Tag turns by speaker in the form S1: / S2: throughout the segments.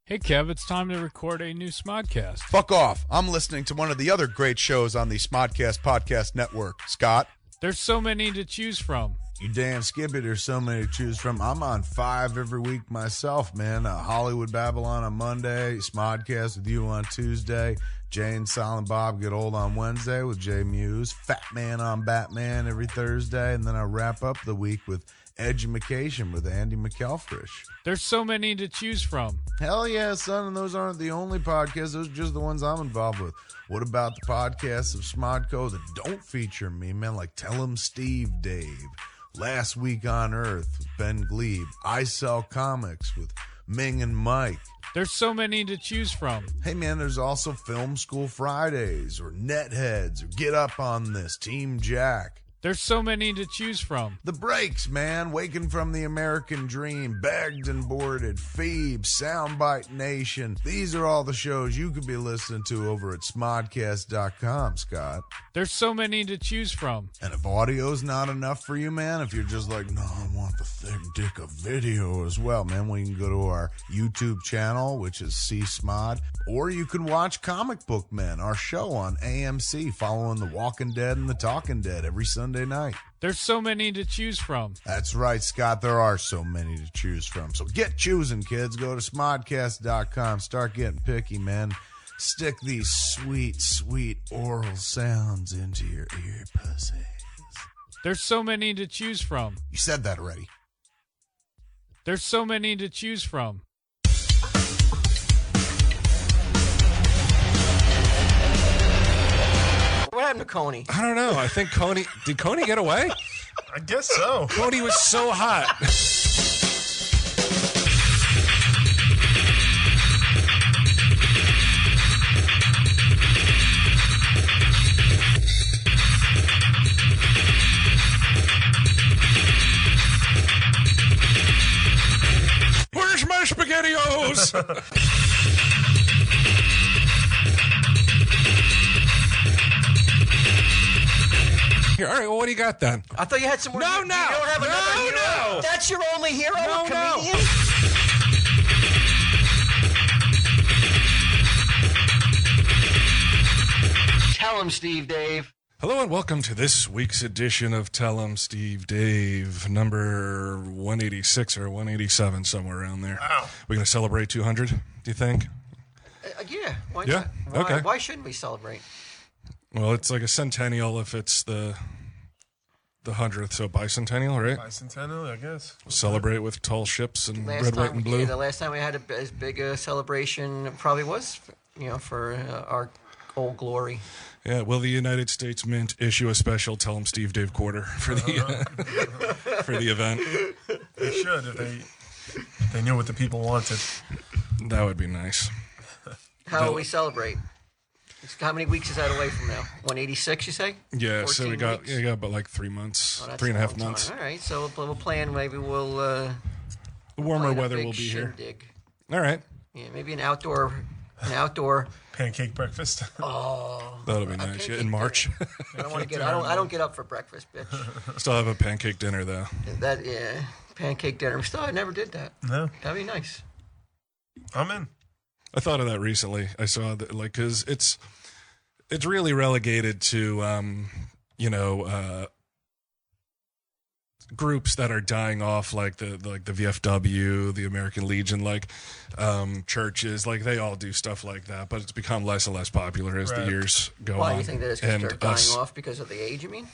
S1: Hey, Kev, it's time to record a new Smodcast.
S2: Fuck off. I'm listening to one of the other great shows on the Smodcast Podcast Network. Scott?
S1: There's so many to choose from.
S3: You damn skippy, there's so many to choose from. I'm on 5 every week myself, man. Hollywood Babylon on Monday, Smodcast with you on Tuesday, Jay and Silent Bob Get Old on Wednesday with Jay Muse, Fat Man on Batman every Thursday, and then I wrap up the week with Edumacation with Andy McElfresh.
S1: There's so many to choose from.
S3: Hell yeah, son, and those aren't the only podcasts. Those are just the ones I'm involved with. What about the podcasts of Smodco that don't feature me, man? Like Tell 'em Steve Dave, Last Week on Earth with Ben Glebe, I Sell Comics with Ming and Mike.
S1: There's so many to choose from.
S3: Hey, man, there's also Film School Fridays or Netheads or Get Up on This, Team Jack.
S1: There's so many to choose from.
S3: The Breaks, man, Waking from the American Dream, Bagged and Boarded, Phoebe, Soundbite Nation. These are all the shows you could be listening to over at smodcast.com, Scott.
S1: There's so many to choose from.
S3: And if audio's not enough for you, man, if you're just like, no, I want the thick dick of video as well, man, well, you can go to our YouTube channel, which is C-Smod, or you can watch Comic Book Men, our show on AMC, following The Walking Dead and The Talking Dead every Sunday night.
S1: There's so many to choose from.
S3: That's right, Scott. There are so many to choose from. So get choosing, kids. Go to smodcast.com. Start getting picky, man. Stick these sweet, sweet oral sounds into your ear pussies.
S1: There's so many to choose from.
S3: You said that already.
S1: There's so many to choose from.
S4: What happened to Coney?
S5: I don't know. I think Coney... Did Coney get away?
S6: I guess so.
S5: Coney was so hot. Where's my SpaghettiOs? Here, all right, well, what do you got then?
S4: I thought you had some more.
S5: No,
S4: You don't have another hero?
S5: no.
S4: That's your only hero,
S5: No,
S4: a comedian? Tell him, Steve Dave.
S5: Hello and welcome to this week's edition of Tell 'em Steve Dave, number 186 or 187, somewhere around there.
S6: Wow.
S5: We're going to celebrate 200, do you think?
S4: Yeah, why
S5: Yeah?
S4: not?
S5: Okay.
S4: Why shouldn't we celebrate?
S5: Well, it's like a centennial if it's the 100th, so bicentennial, right?
S6: Bicentennial, I guess.
S5: Celebrate with tall ships and
S4: Last
S5: red, white,
S4: time,
S5: and blue.
S4: yeah, the last time we had as big a celebration probably was, for our old glory.
S5: Yeah, will the United States Mint issue a special Tell 'em Steve Dave quarter for the for the event?
S6: They should if they knew what the people wanted.
S5: That would be nice.
S4: How will we celebrate? How many weeks is that away from now? 186, you say?
S5: Yeah, so
S4: 14
S5: we got
S4: weeks?
S5: about like 3 months,
S4: Oh, that's
S5: 3.5
S4: a long
S5: months.
S4: time. All right, so we'll plan. Maybe we'll
S5: The warmer
S4: plan a
S5: weather
S4: big
S5: will be here.
S4: shindig.
S5: All right,
S4: Yeah, maybe an outdoor.
S6: Pancake breakfast.
S5: that'll be nice.
S4: pancake
S5: Yeah, in March.
S4: I don't want to get. I don't get up for breakfast, bitch.
S5: Still have a pancake dinner though.
S4: Pancake dinner. I never did that.
S6: No,
S4: That'd be nice.
S6: I'm in.
S5: I thought of that recently. I saw that, like, because it's really relegated to groups that are dying off, like the VFW, the American Legion, like churches, like they all do stuff like that. But it's become less and less popular as the
S6: Right.
S5: years go on.
S4: Why do you think that is? Because
S5: And
S4: they're dying
S5: us-
S4: off because of the age. You mean?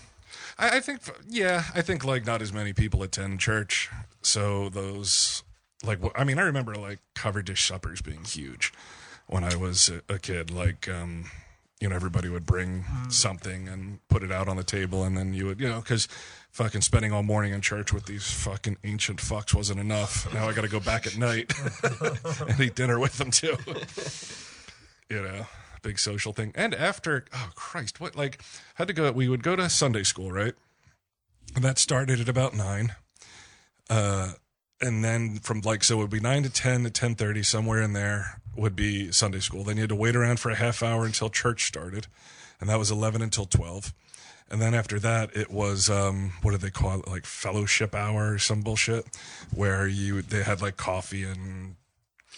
S5: I think, yeah, I think like not as many people attend church, so those, like, I mean, I remember like cover dish suppers being huge when I was a kid. Like, everybody would bring something and put it out on the table, and then you would, because fucking spending all morning in church with these fucking ancient fucks wasn't enough. Now I got to go back at night and eat dinner with them too. Big social thing. And after, oh Christ, what, like, we would go to Sunday school, right? And that started at about 9. And then from so it would be 9 to 10 to 10:30, somewhere in there would be Sunday school. Then you had to wait around for a half hour until church started. And that was 11 until 12. And then after that, it was, what did they call it? Like fellowship hour or some bullshit, where they had like coffee and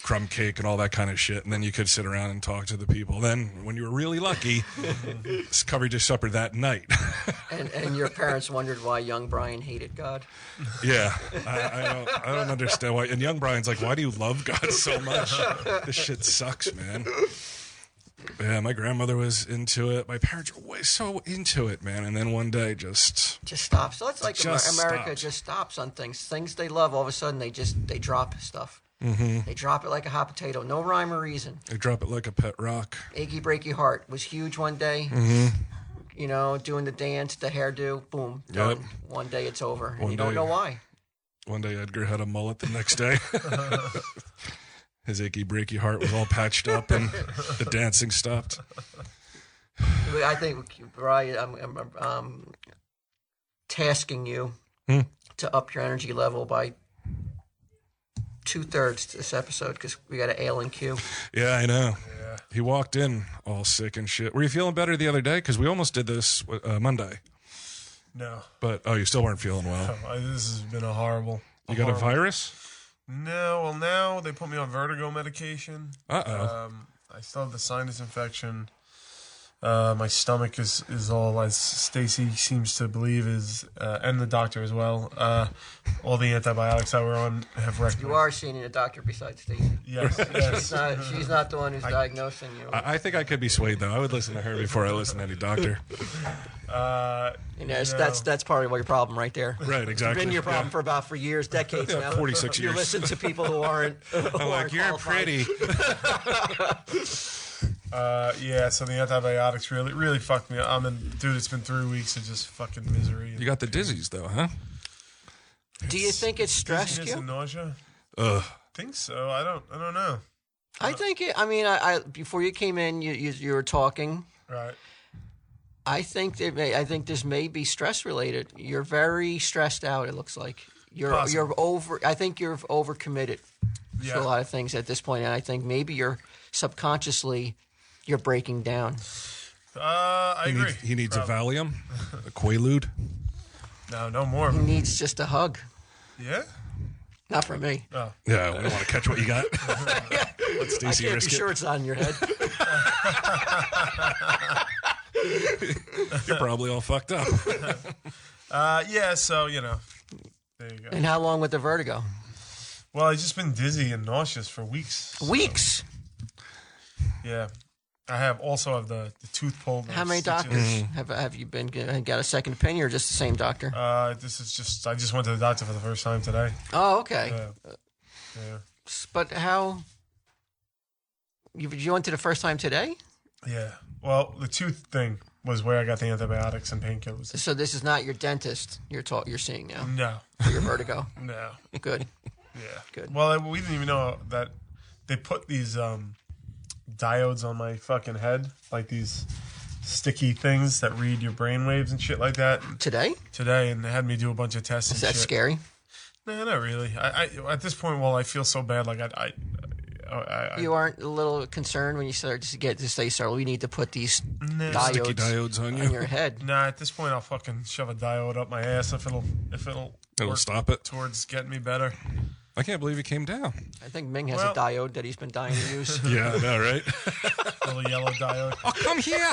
S5: crumb cake and all that kind of shit, and then you could sit around and talk to the people. Then, when you were really lucky, it's covered dish supper that night.
S4: And your parents wondered why young Brian hated God.
S5: Yeah, I don't understand why. And young Brian's like, why do you love God so much? This shit sucks, man. Yeah, my grandmother was into it. My parents were way so into it, man. And then one day, just
S4: stops. So it's like
S5: Just
S4: America
S5: stops.
S4: just stops on things they love. All of a sudden, they drop stuff. Mm-hmm. They drop it like a hot potato, no rhyme or reason.
S5: they drop it like a pet rock.
S4: Achy Breaky Heart was huge one day.
S5: Mm-hmm.
S4: You know, doing the dance, the hairdo, boom, done.
S5: Yep.
S4: One day it's over, and
S5: One
S4: you don't
S5: day.
S4: know why.
S5: One day, Edgar had a mullet. The next day, his achy breaky heart was all patched up, and the dancing stopped.
S4: I think, Brian, I'm tasking you to up your energy level by 2/3 this episode because we got an ale and Q.
S5: Yeah, I know. He walked in all sick and shit. Were you feeling better the other day? Because we almost did this Monday.
S6: No.
S5: But, you still weren't feeling well.
S6: This has been a horrible.
S5: You got a
S6: horrible-
S5: virus?
S6: No. Well, now they put me on vertigo medication.
S5: Uh-oh.
S6: I still have the sinus infection. My stomach is all, as Stacy seems to believe, and the doctor as well. All the antibiotics that we're on have wrecked
S4: You
S6: me.
S4: are seeing a doctor besides Stacey.
S6: Yes.
S4: She's not the one who's diagnosing you.
S5: I think I could be swayed, though. I would listen to her before I listen to any doctor.
S4: You know, that's part of your problem right there.
S5: Right, exactly.
S4: It's been your problem for years, decades
S5: Yeah,
S4: now.
S5: 46
S4: You
S5: years.
S4: listen to people who aren't.
S5: I'm like, you're pretty.
S6: So the antibiotics really fucked me up. Dude, it's been 3 weeks of just fucking misery.
S5: You got the dizzies, though, huh?
S4: Do you think it stressed
S6: Dizziness
S4: you?
S6: and nausea?
S5: Ugh.
S6: Think so. I don't know.
S4: I think it. I mean, I before you came in, you were talking.
S6: Right.
S4: I think this may be stress related. You're very stressed out. It looks like you're over. I think you're overcommitted to a lot of things at this point, and I think maybe you're subconsciously you're breaking down.
S6: I agree.
S5: He needs a Valium, a Quaalude.
S6: No more.
S4: He needs just a hug.
S6: Yeah.
S4: Not from me.
S6: Oh.
S5: Yeah, we don't want to catch what you got. Let
S4: I
S5: Stacey
S4: can't be
S5: risk it.
S4: sure it's on your head.
S5: You're probably all fucked up.
S6: So there you go.
S4: And how long with the vertigo?
S6: Well, I've just been dizzy and nauseous for weeks.
S4: Weeks.
S6: Yeah. I have the tooth pulled.
S4: How many
S6: stitches.
S4: doctors have you been got a second opinion or just the same doctor?
S6: This is just I just went to the doctor for the first time today.
S4: Oh, okay.
S6: Yeah.
S4: But how? You went to the first time today?
S6: Yeah. Well, the tooth thing was where I got the antibiotics and painkillers.
S4: So this is not your dentist you're seeing now
S6: No.
S4: for your vertigo.
S6: No.
S4: Good.
S6: Yeah.
S4: Good.
S6: Well, we didn't even know that they put these diodes on my fucking head, like these sticky things that read your brain waves and shit like that.
S4: Today?
S6: Today, and they had me do a bunch of tests.
S4: Is
S6: and
S4: that
S6: shit.
S4: scary?
S6: No, not really. I at this point, I feel so bad. Like I
S4: You aren't a little concerned when you start to get to say, "Sir, we need to put these
S5: Sticky diodes on you.
S4: your head."
S6: Nah, at this point, I'll fucking shove a diode up my ass if it'll
S5: It'll
S6: work
S5: stop it.
S6: towards getting me better.
S5: I can't believe he came down.
S4: I think Ming has
S6: Well-
S4: a diode that he's been dying to use.
S5: Yeah, I know, right?
S6: Little yellow diode.
S5: Oh, come here.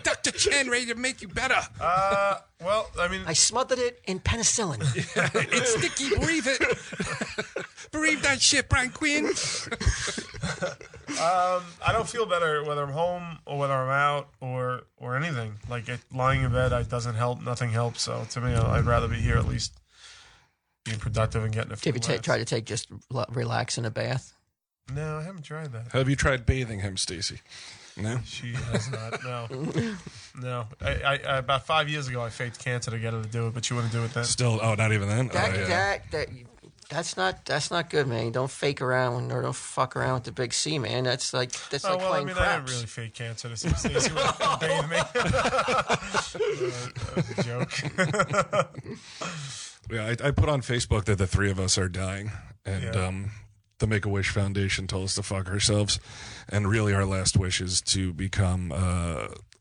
S5: Dr. Chen ready to make you better.
S6: Well, I mean,
S4: I smothered it in penicillin.
S5: It's sticky. Breathe it. Breathe that shit, Brian Quinn.
S6: I don't feel better whether I'm home or whether I'm out or anything. Like lying in bed, it doesn't help. Nothing helps. So to me, I'd rather be here at least being productive and getting a few
S4: Have you
S6: laughs.
S4: tried to take just relax in a bath?
S6: No, I haven't tried that.
S5: Have you tried bathing him, Stacy? No?
S6: She has not. No, no. I about 5 years ago, I faked cancer to get her to do it, but she wouldn't do it then.
S5: Still, not even then?
S4: That's not good, man. Don't fake around or don't fuck around with the big C, man. That's like
S6: Oh, well, I
S4: playing
S6: mean,
S4: craps.
S6: I didn't really fake cancer to see Stacey would bathe me. That was a joke.
S5: Yeah, I put on Facebook that the three of us are dying. And
S6: Yeah.
S5: the Make-A-Wish Foundation told us to fuck ourselves. And really our last wish is to become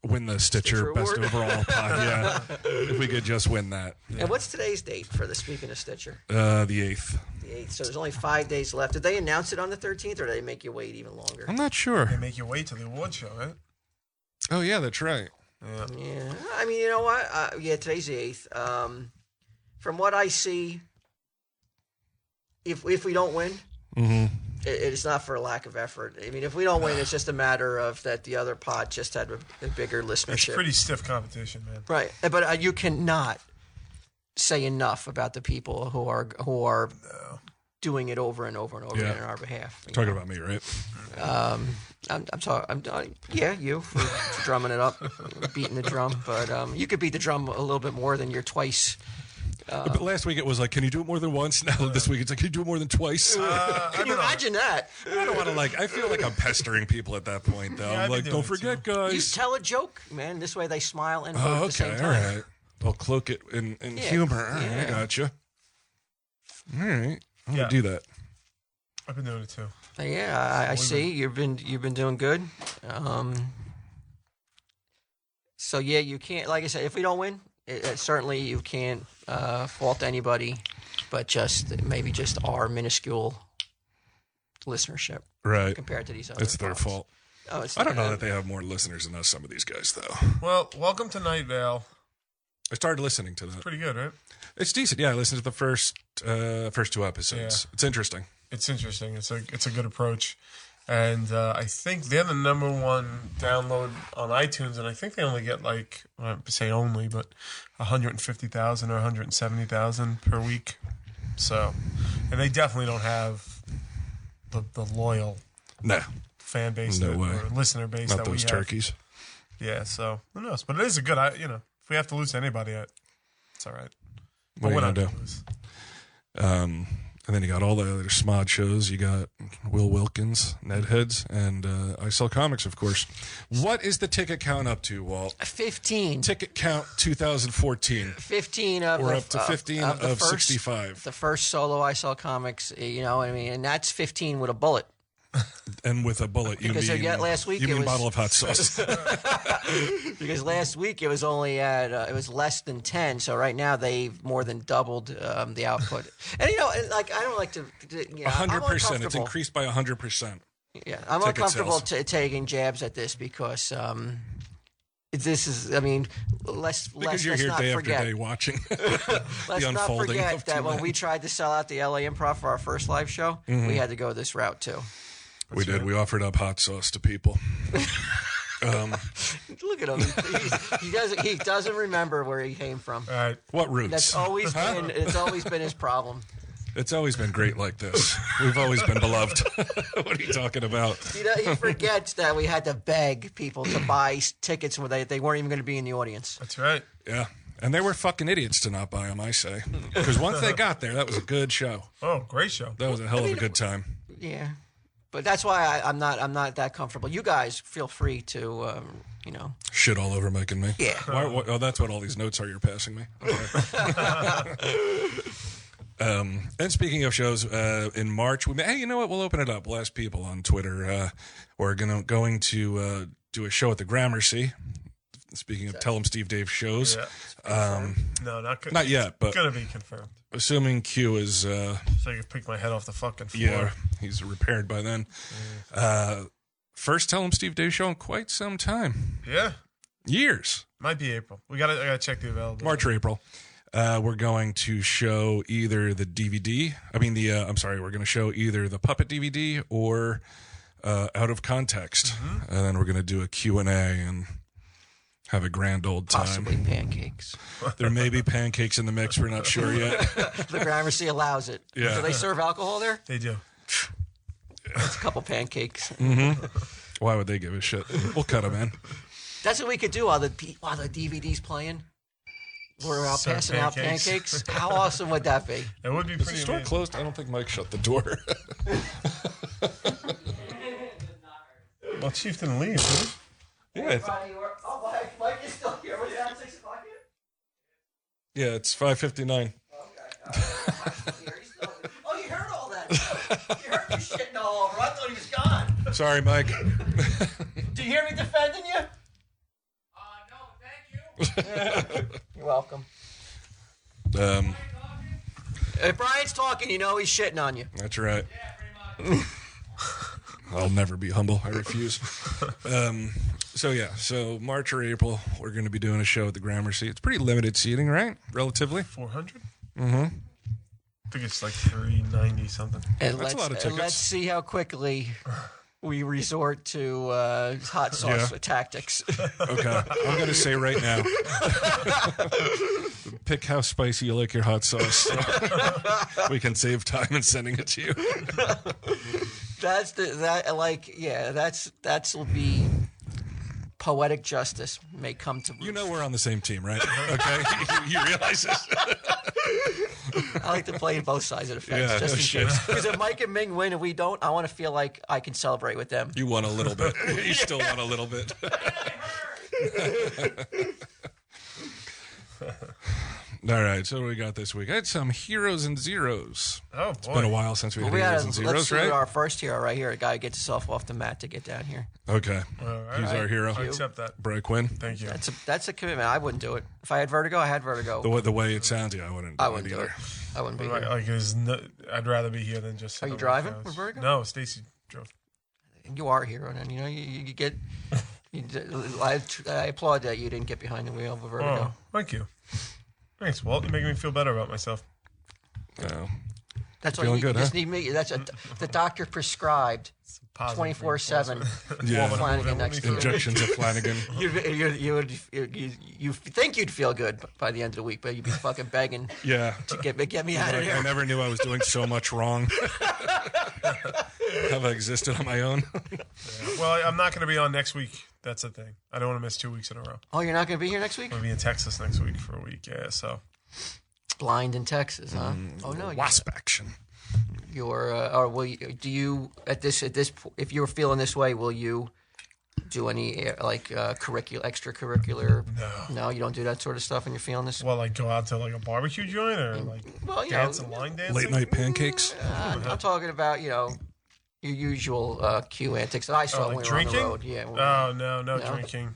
S5: win the Stitcher
S4: Stitcher
S5: Best
S4: Award.
S5: Overall pod. Yeah, if we could just win that.
S4: And what's today's date for the Speaking of Stitcher?
S5: The 8th.
S4: The 8th. So there's only 5 days left. Did they announce it on the 13th, or did they make you wait even longer?
S5: I'm not sure.
S6: They make you wait till the award show, right?
S5: Oh yeah, that's right.
S4: Yeah. I mean, you know what? Yeah, today's the 8th. From what I see, if we don't win, it's not for a lack of effort. I mean, if we don't win, it's just a matter of that the other pod just had a bigger
S6: It's
S4: listenership.
S6: pretty stiff competition, man.
S4: Right, but you cannot say enough about the people who are doing it over and over and over again on our behalf. you
S5: Talking
S4: know?
S5: about me, right?
S4: I'm talking. Yeah, you for drumming it up, beating the drum. But you could beat the drum a little bit more than your twice.
S5: But last week it was like, can you do it more than once? Now this week it's like, can you do it more than twice?
S4: Can you imagine that?
S5: I don't want to I feel like I'm pestering people at that point, though.
S6: Yeah,
S5: I'm
S6: I've
S5: like,
S6: been
S5: don't
S6: doing it
S5: forget,
S6: too.
S5: guys.
S4: You tell a joke, man. This way they smile and vote at the same
S5: Okay,
S4: time.
S5: all right. I'll cloak it in humor. All right, I
S4: yeah.
S5: gotcha. All right, I'm
S6: Yeah.
S5: gonna do that.
S6: I've been doing it too.
S4: Yeah, I see. You've been doing good. So yeah, you can't. Like I said, if we don't win, certainly you can't fault anybody, but maybe just our minuscule listenership
S5: Right,
S4: compared to these other.
S5: it's their
S4: pods.
S5: fault.
S4: Oh, it's
S5: I don't know that they have more listeners than us. Some of these guys, though.
S6: Well, welcome to Night Vale.
S5: I started listening to that.
S6: Pretty good, right?
S5: It's decent. Yeah, I listened to the first 2 episodes.
S6: Yeah.
S5: It's interesting.
S6: It's interesting. It's a good approach, and I think they're the number one download on iTunes, and I think they only get like I don't say only, but 150,000 or 170,000 per week. So, and they definitely don't have the loyal
S5: No,
S6: fan base
S5: No way.
S6: or listener base
S5: not
S6: that we
S5: those
S6: have.
S5: turkeys.
S6: Yeah, so who knows? But it is a good. If we have to lose to anybody, it's all right.
S5: What are you
S6: we're
S5: gonna
S6: not
S5: do?
S6: gonna lose.
S5: And then you got all the other Smod shows. You got Will Wilkins, Nedheads, and I Sell Comics, of course. What is the ticket count up to, Walt?
S4: 15.
S5: Ticket count 2014.
S4: 15 of
S5: We're
S4: the,
S5: up to 15
S4: of the
S5: of
S4: first,
S5: 65.
S4: The first solo I Saw Comics, you know what I mean? And that's 15 with a bullet.
S5: And with a bullet, you
S4: Because
S5: mean,
S4: yet last week
S5: you
S4: it
S5: mean
S4: was-
S5: bottle of hot sauce.
S4: Because last week it was only at, it was less than 10. So right now they've more than doubled the output. And, you know, like, I don't like to, you know, I'm
S5: 100%. It's
S4: uncomfortable.
S5: increased by 100%.
S4: Yeah, I'm
S5: ticket
S4: uncomfortable
S5: sales.
S4: taking jabs at this because this is, I mean, let's
S5: Because you're
S4: not
S5: here day
S4: forget.
S5: after day watching
S4: Let's
S5: the
S4: not
S5: unfolding
S4: forget
S5: of
S4: that
S5: two
S4: when
S5: men.
S4: we tried to sell out the LA Improv for our first live show, we had to go this route too.
S5: We did. We offered up hot sauce to people.
S4: Look at him. He doesn't remember where he came from.
S6: All right.
S5: What roots?
S4: That's always been his problem.
S5: It's always been great like this. We've always been beloved. What are you talking about?
S4: He forgets that we had to beg people to buy tickets when they weren't even going to be in the audience.
S6: That's right.
S5: Yeah. And they were fucking idiots to not buy them, I say. Because once they got there, that was a good show.
S6: Oh, great show.
S5: That was a hell of a good time.
S4: Yeah, but that's why I'm not that comfortable. You guys feel free to, you know.
S5: Shit all over Mike and me.
S4: Yeah.
S5: Oh, that's what all these notes are you're passing me. Okay. And speaking of shows, in March, hey, you know what? We'll open it up. We'll ask people on Twitter. We're going to do a show at the Gramercy. Speaking of Tell 'em Steve Dave shows.
S6: Yeah. No,
S5: Not yet, but
S6: gonna be confirmed.
S5: assuming Q is,
S6: So I can pick my head off the fucking floor.
S5: yeah, he's repaired by then. First Tell 'em Steve Dave show in quite some time.
S6: Yeah.
S5: Years.
S6: Might be April. I gotta check the availability.
S5: March or April. We're going to show either the DVD. We're going to show either the Puppet DVD or Out of Context. And then we're going to do a Q&A and have a grand old time.
S4: Possibly pancakes.
S5: There may be pancakes in the mix. We're not sure yet.
S4: The Gramercy allows it.
S5: Yeah.
S4: Do they serve alcohol there?
S6: They do.
S4: It's a couple pancakes.
S5: Why would they give a shit? We'll cut them in.
S4: That's what we could do while the DVD's playing. We're out
S6: Serve
S4: passing out
S6: pancakes.
S4: pancakes. How awesome would that be?
S6: It would be
S5: Is the
S6: pretty
S5: store
S6: amazing.
S5: closed? I don't think Mike shut the door.
S6: Well, Chief didn't leave, did he?
S5: Yeah,
S4: Oh, Mike is still here. Was it at 6 o'clock yet?
S5: it's 5:59.
S4: Oh, you heard all that. You heard me shitting all over. I thought he was gone.
S5: Sorry, Mike.
S4: Do you hear me defending you? You're welcome. If Brian's talking, you know he's shitting on you.
S5: That's right. I'll never be humble. I refuse. So March or April, we're going to be doing a show at the Gramercy. It's pretty limited seating, right? Relatively.
S6: 400? Mm-hmm. I think it's like 390 something.
S4: And
S5: That's a lot of tickets.
S4: let's see how quickly we resort to hot sauce tactics.
S5: Okay. I'm going to say right now. Pick how spicy you like your hot sauce. We can save time in sending it to you.
S4: That'll be poetic justice may come to.
S5: You know we're on the same team, right? Okay. You realize this?
S4: I like to play in both sides of the fence,
S5: Yeah,
S4: just
S5: no
S4: in
S5: shit.
S4: case. Because if Mike and Ming win and we don't, I want to feel like I can celebrate with them.
S5: You won a little bit. You still won a little bit. All right, so what do we got this week? I had some heroes and zeros.
S6: Oh, boy.
S5: It's been a while since we had heroes and
S4: Let's
S5: zeros,
S4: see
S5: right?
S4: our first hero right here. A guy who gets himself off the mat to get down here.
S5: Okay.
S6: All right.
S5: He's our hero.
S6: I accept that.
S5: Brad Quinn.
S6: Thank you.
S4: That's a commitment. I wouldn't do it. If I had vertigo, I had vertigo.
S5: The way it sounds, yeah, I wouldn't do
S4: do
S5: either.
S4: it. I wouldn't be
S6: Right,
S4: here.
S6: I'd rather be here than just.
S4: Are you
S6: sit on my
S4: driving
S6: couch.
S4: with vertigo?
S6: No, Stacy drove.
S4: You are a hero, and you know you get. I applaud that you didn't get behind the wheel of a vertigo.
S6: Oh, thank you. Thanks, Walt. You're making me feel better about myself.
S5: Oh.
S4: That's
S5: Feeling
S4: all you
S5: good,
S4: just
S5: huh?
S4: need me. That's the doctor prescribed
S6: Positive
S4: 24/7.
S5: Yeah.
S4: Flanagan next to you.
S5: Injections of Flanagan.
S4: You think you'd feel good by the end of the week, but you'd be fucking begging
S5: Yeah.
S4: to get me out of
S5: I
S4: there.
S5: never knew I was doing so much wrong. Have I existed on my own?
S6: Well, I'm not going to be on next week. That's the thing. I don't want to miss 2 weeks in a row.
S4: Oh, you're not going to be here next week?
S6: I'm going to be in Texas next week for a week. Yeah, so.
S4: Blind in Texas, huh? Oh no,
S5: Wasp action.
S4: you're. Or will you? Do you at this? If you're feeling this way, will you do any extracurricular? No, you don't do that sort of stuff when you're feeling this.
S6: Well, like go out to like a barbecue joint or like
S4: Well, you
S6: dance
S4: know,
S6: and line dancing?
S5: Late night pancakes.
S4: I'm talking about your usual Q antics that I saw
S6: Oh,
S4: when
S6: like
S4: we were
S6: drinking?
S4: on the road. Yeah.
S6: Oh, no drinking.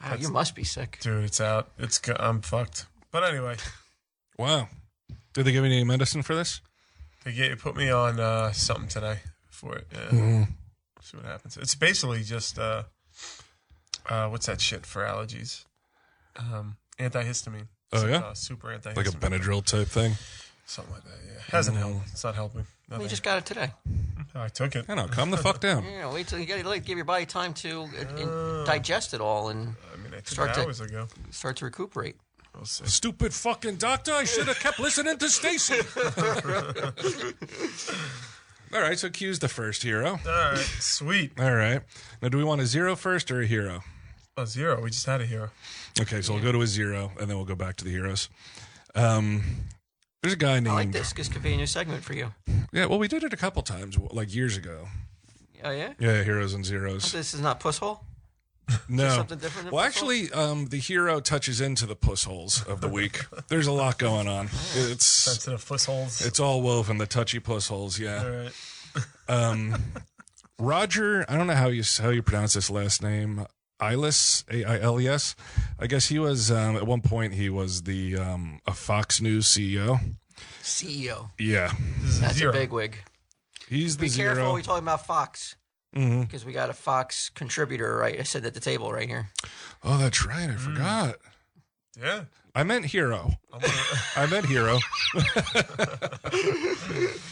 S4: Wow, you must be sick.
S6: Dude, it's out. I'm fucked. But anyway,
S5: Wow. Did they give you any medicine for this?
S6: they put me on something today for it. Yeah. See what happens. It's basically just what's that shit for allergies? Antihistamine.
S5: Oh, yeah?
S6: Super antihistamine.
S5: Like a Benadryl type thing?
S6: Something like that. Yeah, hasn't helped. It's not helping. Nothing.
S4: You just got it today.
S6: I took it.
S5: I know. Calm the fuck down.
S4: Wait till you give your body time to digest it all and
S6: I mean, I took
S4: Start
S6: it
S4: to-
S6: hours ago.
S4: start to recuperate.
S6: We'll see.
S5: Stupid fucking doctor. I should have kept listening to Stacy. All right, so Q's the first hero.
S6: All right, sweet.
S5: All right. Now, do we want a zero first or a hero?
S6: A zero. We just had a hero.
S5: Okay, so we'll go to a zero, and then we'll go back to the heroes. There's a guy named...
S4: I like this. This could be a new segment for you.
S5: Yeah, well, we did it a couple times, like years ago.
S4: Oh yeah.
S5: Yeah, heroes and zeros.
S4: This is not puss hole.
S5: No.
S4: something different than
S5: Well,
S4: puss hole?
S5: actually, the hero touches into the puss holes of the week. There's a lot going on. It's
S6: Sensitive footholds.
S5: it's all woven, the touchy puss holes, yeah.
S6: All right.
S5: Roger, I don't know how you pronounce this last name. Ailes, Ailes. I guess he was at one point he was the a Fox News CEO.
S4: CEO.
S5: Yeah,
S6: This is
S4: That's
S6: zero.
S4: a big wig.
S5: he's the
S4: Be
S5: zero.
S4: careful. We talking about Fox
S5: Mhm.
S4: because we got a Fox contributor right. I said at the table right here.
S5: Oh, that's right. I forgot.
S6: Yeah.
S5: I meant hero. I meant hero.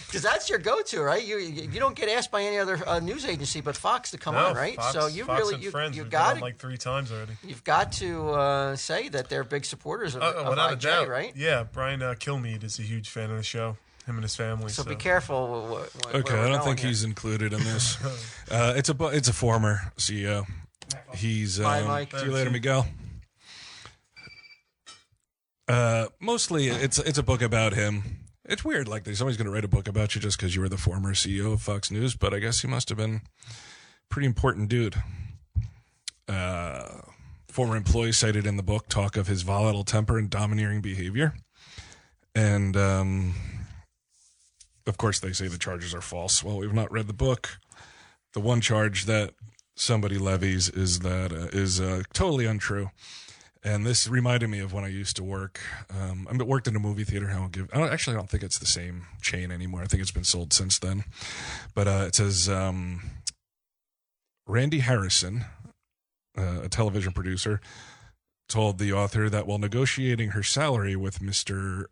S4: Because that's your go-to, right? You don't get asked by any other news agency but Fox to come
S6: No,
S4: on, right?
S6: Fox,
S4: So you
S6: Fox
S4: really
S6: and
S4: you
S6: Friends.
S4: you
S6: We've
S4: got
S6: been on
S4: it.
S6: like 3 times already.
S4: You've got to say that they're big supporters of
S6: Without a
S4: IJ,
S6: doubt.
S4: right?
S6: Yeah, Brian Kilmeade is a huge fan of the show. Him and his family.
S4: So be careful. Where
S5: Okay,
S4: we're
S5: I don't
S4: going
S5: think
S4: here.
S5: he's included in this. It's a former CEO. He's
S4: Bye, Mike.
S5: See you later, Miguel. Mostly, it's a book about him. It's weird, like somebody's going to write a book about you just because you were the former CEO of Fox News, but I guess he must have been a pretty important dude. Former employees cited in the book talk of his volatile temper and domineering behavior. And, of course, they say the charges are false. Well, we've not read the book. The one charge that somebody levies is that is totally untrue. And this reminded me of when I used to work. I worked in a movie theater. I don't think it's the same chain anymore. I think it's been sold since then. But it says Randy Harrison, a television producer, told the author that while negotiating her salary with Mr.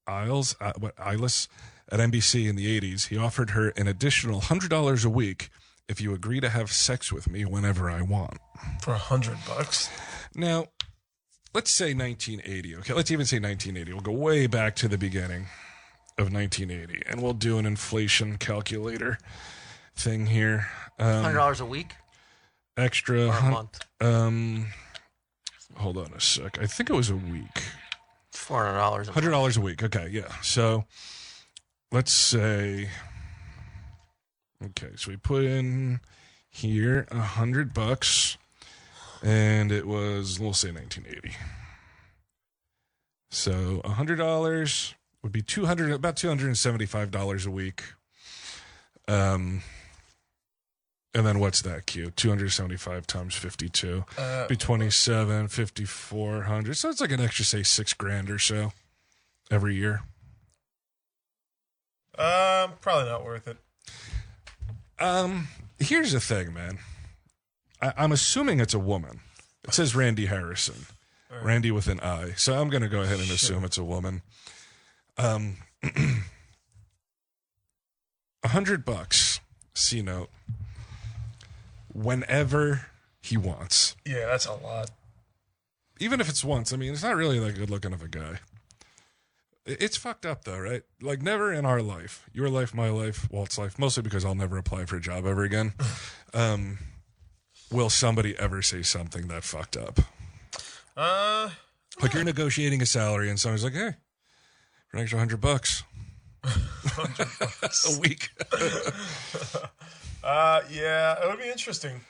S5: Eilis at NBC in the 80s, he offered her an additional $100 a week if you agree to have sex with me whenever I want.
S6: For $100.
S5: Now, let's say 1980. Okay, let's even say 1980. We'll go way back to the beginning of 1980, and we'll do an inflation calculator thing here.
S4: $100 a week
S5: Extra
S4: or a month.
S5: Hold on a sec. I think it was a week.
S4: $400.
S5: $100 a week. Okay, yeah. So let's say, okay, so we put in here $100, and it was, we'll say 1980. So $100 would be about $275 a week. And then what's that, Q? 275 times 52. Be 27, 5,400. So it's like an extra, say, $6,000 or so every year.
S6: Probably not worth it.
S5: Here's the thing, man. I'm assuming it's a woman. It says Randy Harrison. Right. Randy with an I. So I'm going to go ahead and assume it's a woman. $100, C note. Whenever he wants.
S6: Yeah, that's a lot.
S5: Even if it's once, I mean, it's not really that good looking of a guy. It's fucked up though, right? Like never in our life, your life, my life, Walt's life, mostly because I'll never apply for a job ever again, will somebody ever say something that fucked up? Like you're negotiating a salary and somebody's like, hey, for an extra $100. $100 a week.
S6: Yeah, it would be interesting.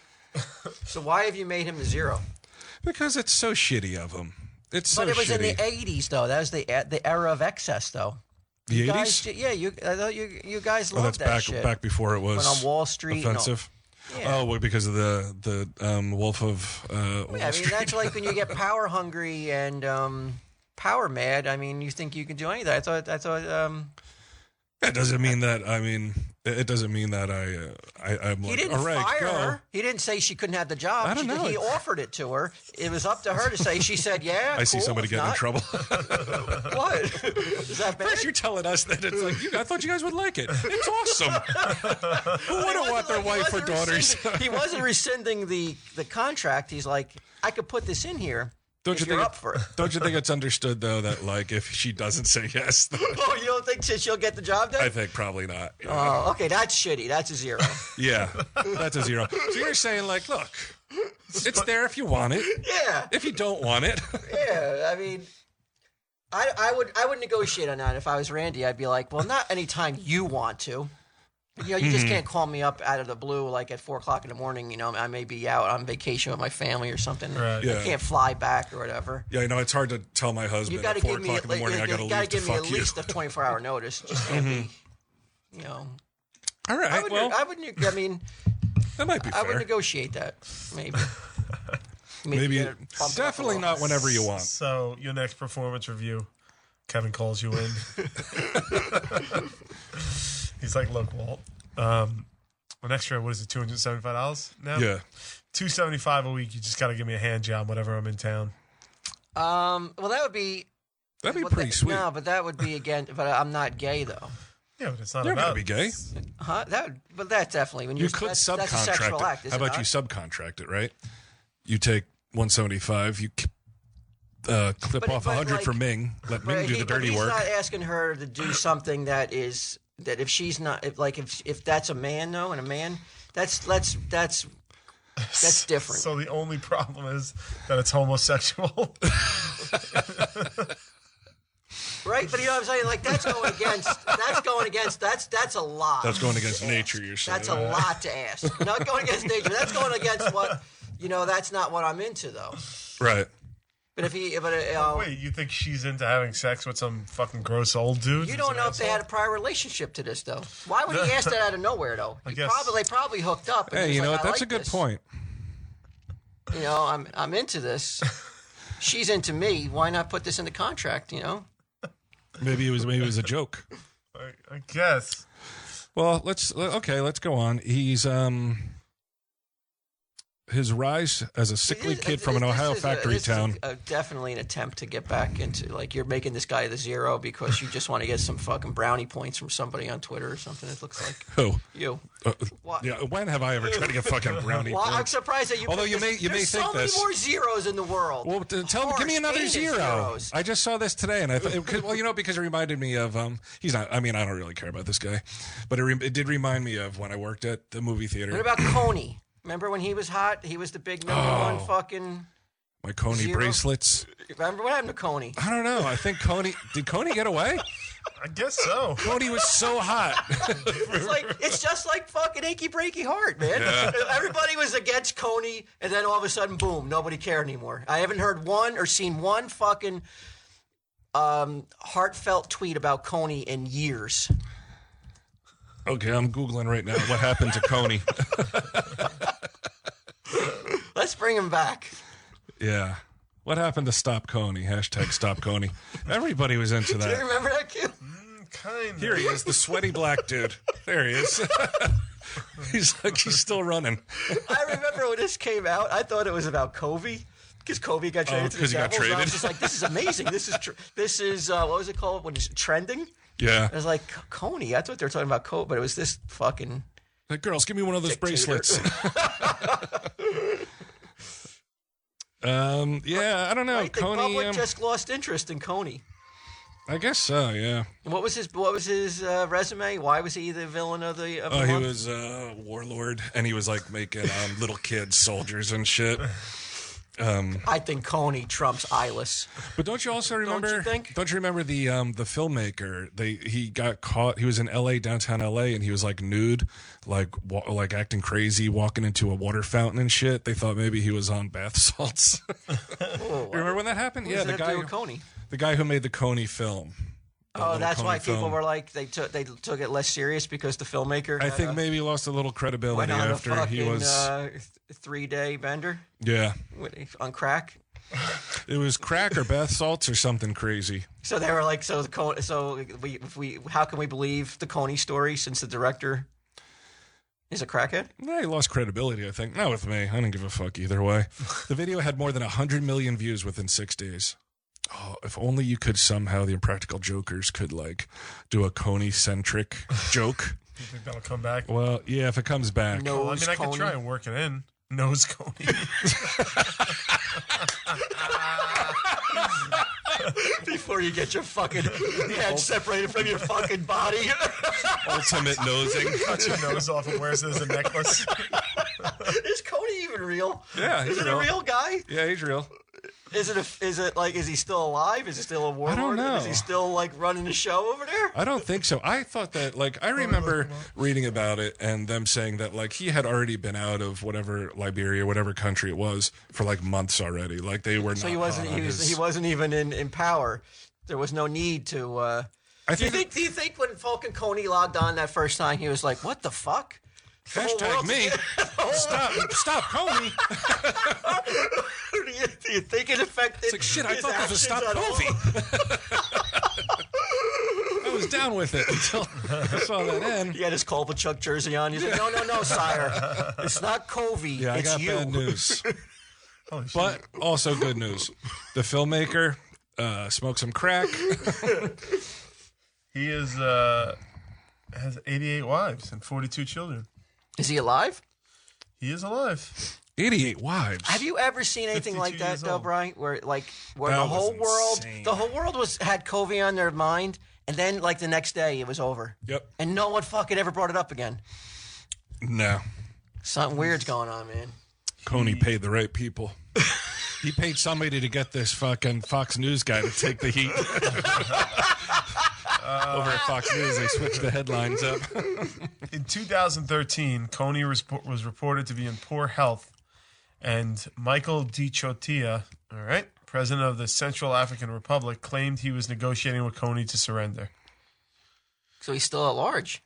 S4: So why have you made him a zero?
S5: Because it's so shitty of him. It's so shitty.
S4: But it was in the 80s, though. That was the era of excess, though.
S5: The 80s?
S4: Guys, yeah, I thought you guys loved that shit.
S5: Back before it was
S4: went on Wall Street
S5: offensive.
S4: Yeah.
S5: Oh, well, because of the Wolf of Wall
S4: I mean,
S5: Street.
S4: that's like when you get power hungry and power mad. I mean, you think you can do anything. I thought.
S5: That doesn't mean that. I mean, it doesn't mean that I'm like,
S4: he didn't
S5: all right,
S4: fire
S5: go.
S4: her. He didn't say she couldn't have the job.
S5: I don't know.
S4: He offered it to her. It was up to her to say. She said, "Yeah."
S5: I see somebody getting in trouble.
S4: What? Is that bad?
S5: First, you're telling us that it's like I thought you guys would like it. It's awesome. Who wouldn't want their wife or daughters?
S4: He wasn't rescinding the contract. He's like, I could put this in here.
S5: Don't
S4: if
S5: you
S4: you're
S5: think?
S4: Up for it.
S5: Don't you think it's understood though that like if she doesn't say yes,
S4: oh, you don't think she'll get the job done?
S5: I think probably not.
S4: Oh, okay, that's shitty. That's a zero.
S5: Yeah, that's a zero. So you're saying like, look, it's there if you want it.
S4: Yeah.
S5: If you don't want it.
S4: Yeah, I mean, I would negotiate on that if I was Randy. I'd be like, well, not anytime you want to. You know, you just can't call me up out of the blue like at 4 o'clock in the morning. You know, I may be out on vacation with my family or something.
S6: Right.
S5: Yeah.
S4: I can't fly back or whatever.
S5: Yeah, I know it's hard to tell my husband
S4: You got to
S5: at 4
S4: give me
S5: o'clock in the morning I got to leave to
S4: give me
S5: fuck
S4: at
S5: you.
S4: least a 24-hour notice. It just can't be, you know.
S5: All right,
S4: I mean,
S5: that might be fair.
S4: I would negotiate that, maybe.
S5: Maybe
S4: get it bumped up
S5: definitely
S4: a
S5: not
S4: little.
S5: whenever you want.
S6: So your next performance review, Kevin calls you in. He's like, look, Walt, an extra, what is it, $275 now?
S5: Yeah.
S6: $275 a week. You just got to give me a hand job whenever I'm in town.
S4: Well, that'd be
S5: pretty sweet.
S4: No, but that would be again. But I'm not gay though.
S6: Yeah, but it's not
S5: You're
S6: about
S5: gonna be gay.
S4: Huh? But that's definitely when
S5: You
S4: you're.
S5: could
S4: that's a
S5: subcontract
S4: sexual act,
S5: it.
S4: is
S5: How
S4: it
S5: about
S4: not?
S5: you subcontract it, right? You take 175, you clip
S4: But-
S5: off
S4: but
S5: 100 for
S4: like-
S5: Ming, let Ming do the dirty
S4: he's
S5: work.
S4: not asking her to do something that if she's not if that's a man though and a man that's different.
S6: So the only problem is that it's homosexual.
S4: Right, but you know what I'm saying? Like that's going against that's a lot.
S5: That's going against nature, you're saying.
S4: That's a lot to ask. Not going against nature. That's going against what that's not what I'm into though.
S5: Right.
S4: But
S6: Wait, you think she's into having sex with some fucking gross old dude?
S4: you don't know if they had a prior relationship to this though. Why would he ask that out of nowhere though?
S6: I guess.
S4: They probably hooked up. And
S5: Hey,
S4: he was
S5: you know
S4: like,
S5: what?
S4: I
S5: That's
S4: like
S5: a good
S4: this.
S5: point.
S4: You know, I'm into this. she's into me. Why not put this in the contract?
S5: Maybe it was a joke.
S6: I guess.
S5: Well, let's go on. He's his rise as a sickly kid from an Ohio factory town.
S4: Definitely an attempt to get back into, you're making this guy the zero because you just want to get some fucking brownie points from somebody on Twitter or something. It looks like
S5: Who?
S4: you.
S5: Yeah. When have I ever tried to get fucking brownie points?
S4: I'm surprised that you.
S5: Although you may
S4: there's
S5: think
S4: so
S5: this.
S4: many more zeros in the world.
S5: Well, give me another
S4: Heinous
S5: zero.
S4: zeros.
S5: I just saw this today, and I thought, because it reminded me of he's not. I mean, I don't really care about this guy, but it did remind me of when I worked at the movie theater.
S4: What about Coney? Remember when he was hot? He was the big number one fucking.
S5: My Coney
S4: zero?
S5: bracelets.
S4: Remember what happened to Coney?
S5: I don't know. I think did Coney get away?
S6: I guess so.
S5: Coney was so hot.
S4: It's just like fucking Achy Breaky Heart, man.
S5: Yeah.
S4: Everybody was against Coney, and then all of a sudden, boom, nobody cared anymore. I haven't heard one or seen one fucking heartfelt tweet about Coney in years.
S5: Okay, I'm Googling right now what happened to Coney.
S4: Let's bring him back.
S5: Yeah. What happened to Stop Coney? Hashtag Stop Coney. Everybody was into
S4: Do you
S5: that.
S4: remember that kid?
S6: Kind of.
S5: Here he is, the sweaty black dude. There he is. He's still running.
S4: I remember when this came out, I thought it was about Covey. Because Covey got traded to the
S5: 'cause he got
S4: Devils. And I was
S5: traded.
S4: just like, this is amazing. This is what was it called? When it's trending?
S5: Yeah.
S4: I was like, Coney. I thought they were talking about Covey, but it was this fucking.
S5: Like, girls, give me one of those
S4: dictator.
S5: bracelets. Yeah, I don't know.
S4: I think
S5: Coney.
S4: public just lost interest in Coney.
S5: I guess so. Yeah.
S4: And what was his resume? Why was he the villain of the?
S5: Oh, he was a warlord, and he was like making little kids soldiers and shit.
S4: I think Coney trumps Eyeless.
S5: But don't you also remember?
S4: you think?
S5: Don't you remember the filmmaker? He got caught. He was in L.A., downtown L.A., and he was like nude, like acting crazy, walking into a water fountain and shit. They thought maybe he was on bath salts. You remember when that happened?
S4: What
S5: Yeah,
S4: does that have to do with Coney?
S5: the guy who made the Coney film.
S4: Oh, that's
S5: Coney
S4: why people
S5: film.
S4: were like they took it less serious because the filmmaker.
S5: I
S4: had
S5: think maybe he lost a little credibility
S4: went on
S5: after
S4: a
S5: he
S4: fucking
S5: was.
S4: 3-day bender
S5: Yeah,
S4: on crack.
S5: it was crack or bath salts or something crazy.
S4: So they were like, how can we believe the Coney story since the director is a crackhead?
S5: Yeah, he lost credibility, I think. Not with me. I didn't give a fuck either way. The video had more than 100 million views within 6 days. Oh, if only you could somehow, the Impractical Jokers could do a Coney-centric joke.
S6: You think that'll come back?
S5: Well, yeah, if it comes back.
S4: No.
S6: Well, I mean, I could try and work it in. Nose Coney.
S4: Before you get your fucking head separated from your fucking body.
S5: Ultimate nosing.
S6: Cuts your nose off and wears it as a necklace.
S4: Is Coney even real?
S5: Yeah, he's
S4: Is it
S5: real.
S4: a real guy?
S5: Yeah, he's real.
S4: Is he still alive? Is he still a warlord?
S5: know.
S4: Is he still running the show over there?
S5: I don't think so. I thought that, I remember reading about it and them saying that, he had already been out of whatever Liberia, whatever country it was, for months already. They were not.
S4: So he wasn't.
S5: hot on
S4: He wasn't even in power. There was no need to. Do you think when Falcon Coney logged on that first time, he was like, "What the fuck"? The whole
S5: Hashtag
S4: world's-
S5: me. Stop, Coney.
S4: do you think it affected?
S5: It's like, shit, I
S4: his
S5: thought this was Stop
S4: actions at all?
S5: Kofi. I was down with it until I saw that end.
S4: He had his Kolbachuk jersey on. He's like, no, sire. It's not Covey.
S5: Yeah, I
S4: it's
S5: got
S4: you.
S5: bad news.
S6: Holy shit.
S5: But also good news. The filmmaker smoked some crack.
S6: He has 88 wives and 42 children.
S4: Is he alive?
S6: He is alive.
S5: 88 wives.
S4: Have you ever seen anything like
S6: 52
S4: that,
S6: years
S4: though,
S6: old.
S4: Brian? Where
S5: That
S4: the
S5: was
S4: whole world
S5: insane.
S4: had Covey on their mind, and then the next day it was over,
S5: Yep.
S4: and no one fucking ever brought it up again.
S5: No.
S4: Something weird's going on, man.
S5: Coney paid the right people. He paid somebody to get this fucking Fox News guy to take the heat. Over at Fox News, they switched the headlines up.
S6: In 2013, Coney was reported to be in poor health, and Michael Dichotia, president of the Central African Republic, claimed he was negotiating with Coney to surrender.
S4: So he's still at large,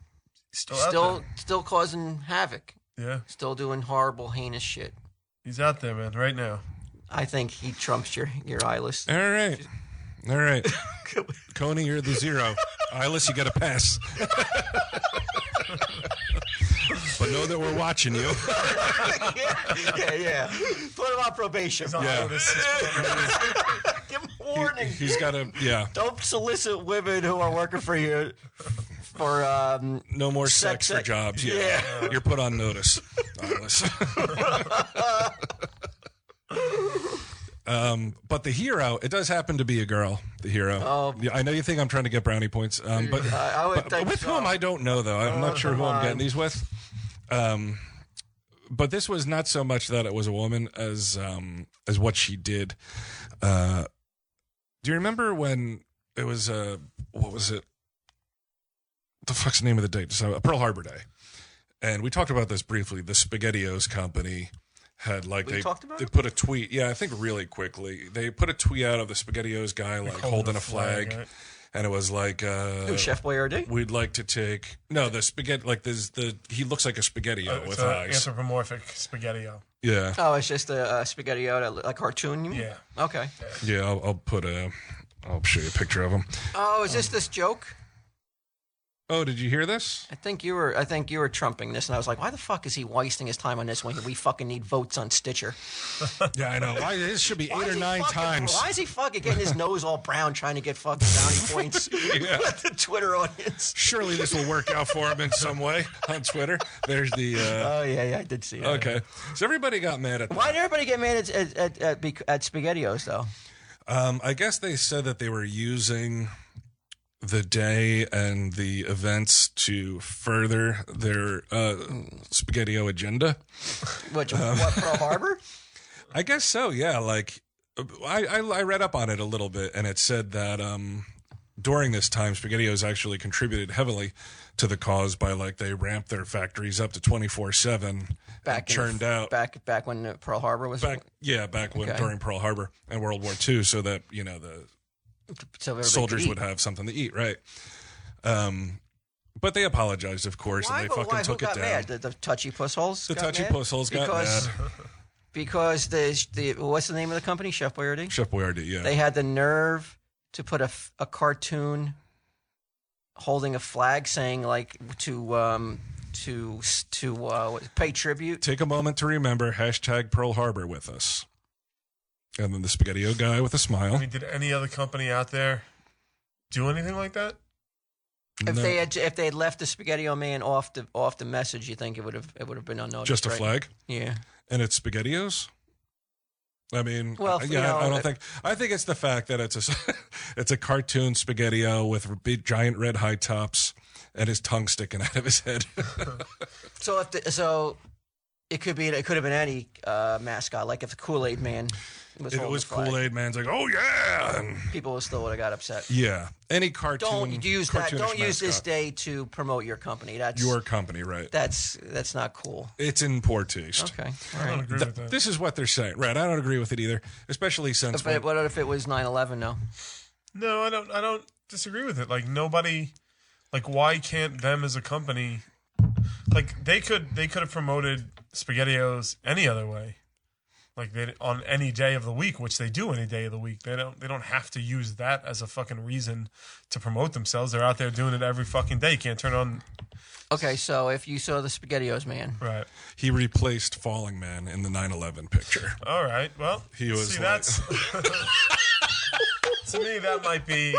S6: Still
S4: still causing havoc,
S6: there. Yeah,
S4: still doing horrible, heinous shit.
S6: he's out there, man, right now.
S4: I think he trumps your eyeless.
S5: All right. Coney, you're the 0. Eyeless, you got to pass. But know that we're watching you.
S4: yeah. Put him on probation.
S5: Yeah.
S4: Give him a warning.
S5: He's got to, yeah.
S4: Don't solicit women who are working for you for
S5: No more sex for jobs. Yeah. You're put on notice. Eyeless. But the hero, it does happen to be a girl, the hero.
S4: Oh.
S5: Yeah, I know you think I'm trying to get brownie points, but
S4: I would think
S5: with
S4: so.
S5: whom I don't know, though. I'm not sure who I'm getting these with. But this was not so much that it was a woman as what she did. Do you remember when it was, what was it? What the fuck's the name of the date? So, Pearl Harbor Day. And we talked about this briefly. The SpaghettiOs company had they put a tweet. Yeah, I think really quickly. They put a tweet out of the SpaghettiOs guy holding a flag. Right? And it was like
S4: Chef Boyardee?
S5: We'd like to take the spaghetti he looks like a SpaghettiO with eyes.
S6: Anthropomorphic SpaghettiO.
S5: Yeah.
S4: Oh, it's just a SpaghettiO, a cartoon, you mean?
S6: Yeah.
S4: Okay.
S5: Yeah, I'll show you a picture of him.
S4: Oh, is this joke?
S5: Oh, did you hear this?
S4: I think you were trumping this, and I was like, why the fuck is he wasting his time on this when we fucking need votes on Stitcher?
S5: Yeah, I know. Why this should be 8 or 9 times.
S4: Why is he fucking getting his nose all brown trying to get fucking bounty points with the Twitter audience?
S5: Surely this will work out for him in some way on Twitter. There's the.
S4: Oh yeah, I did see it.
S5: Okay, so everybody got mad at that.
S4: Why did everybody get mad at SpaghettiOs though?
S5: I guess they said that they were using the day and the events to further their SpaghettiO agenda.
S4: What Pearl Harbor?
S5: I guess so. Yeah, I read up on it a little bit, and it said that during this time, SpaghettiOs actually contributed heavily to the cause by they ramped their factories up to 24/7. Back
S4: when Pearl Harbor was
S5: back when during Pearl Harbor and World War II, so that the soldiers would have something to eat, right? But they apologized, of course, and they fucking took it down.
S4: Mad? The touchy pussholes.
S5: The touchy pussholes got mad
S4: because the what's the name of the company? Chef Boyardee.
S5: Chef Boyardee, yeah.
S4: They had the nerve to put a cartoon holding a flag saying to pay tribute.
S5: Take a moment to remember #Pearl Harbor with us. And then the SpaghettiO guy with a smile.
S6: I mean, did any other company out there do anything like that?
S4: If they had left the SpaghettiO man off the message, you think it would have been unnoticed?
S5: Just a flag?
S4: Yeah.
S5: And it's SpaghettiOs? I mean,
S4: well,
S5: I think it's the fact that it's a cartoon SpaghettiO with big giant red high tops and his tongue sticking out of his head.
S4: So it could have been any mascot, like if the Kool-Aid Man was
S5: if it was Kool-Aid Man's oh yeah, and
S4: people still would have got upset.
S5: Yeah, any cartoon.
S4: Don't use that. Don't use
S5: mascot.
S4: this day to promote your company. That's
S5: your company, right?
S4: That's not cool.
S5: It's in poor taste.
S4: Okay,
S6: I don't agree with that.
S5: This is what they're saying, right? I don't agree with it either, especially since.
S4: But what if it was 9/11?
S6: No, I don't disagree with it. Nobody, why can't them as a company, they could have promoted SpaghettiOs any other way. On any day of the week, which they do any day of the week. They don't have to use that as a fucking reason to promote themselves. They're out there doing it every fucking day. You can't turn on.
S4: Okay, so if you saw the SpaghettiOs man,
S6: right?
S5: He replaced Falling Man in the 9/11 picture.
S6: All right, well,
S5: he was.
S6: That's to me that might be.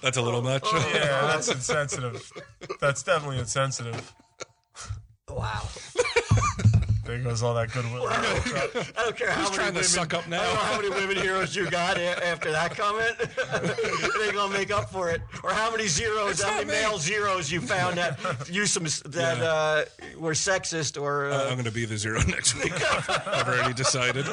S5: That's a little much.
S6: Yeah, that's insensitive. That's definitely insensitive.
S4: Wow.
S6: There goes all that goodwill.
S4: I don't care how
S5: He's
S4: many
S5: trying
S4: women,
S5: to suck up now.
S4: I don't know how many women heroes you got after that comment. They're gonna make up for it. Or how many male zeros you found that were sexist or.
S5: I'm gonna be the 0 next week. I've already decided.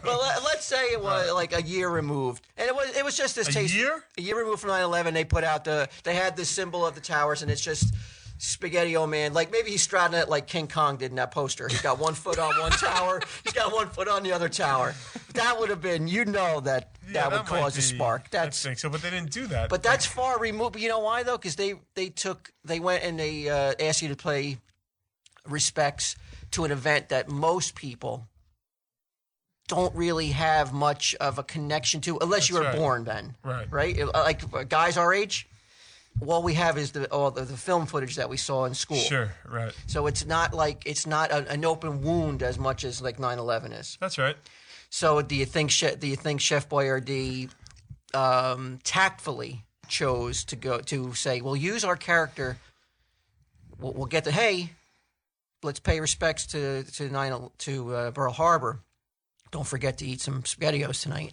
S4: Well, let's say it was a year removed, and it was just this taste. A year removed from 9/11, they put out they had the symbol of the towers, and it's just. SpaghettiO man, maybe he's striding it like King Kong did in that poster. He's got one foot on one tower, he's got one foot on the other tower. That would have been, that would cause a spark.
S6: I think so, but they didn't do that.
S4: But that's far removed. But you know why though? Because they went and they asked you to pay respects to an event that most people don't really have much of a connection to, unless you were
S6: right.
S4: born then.
S6: Right.
S4: Like guys our age, all we have is the film footage that we saw in school.
S6: Sure, right.
S4: So it's not like an open wound as much as like 9/11 is.
S6: That's right.
S4: So do you think Chef Boyardee tactfully chose to say, we'll use our character, we'll get the, hey, let's pay respects to Pearl Harbor. Don't forget to eat some SpaghettiOs tonight.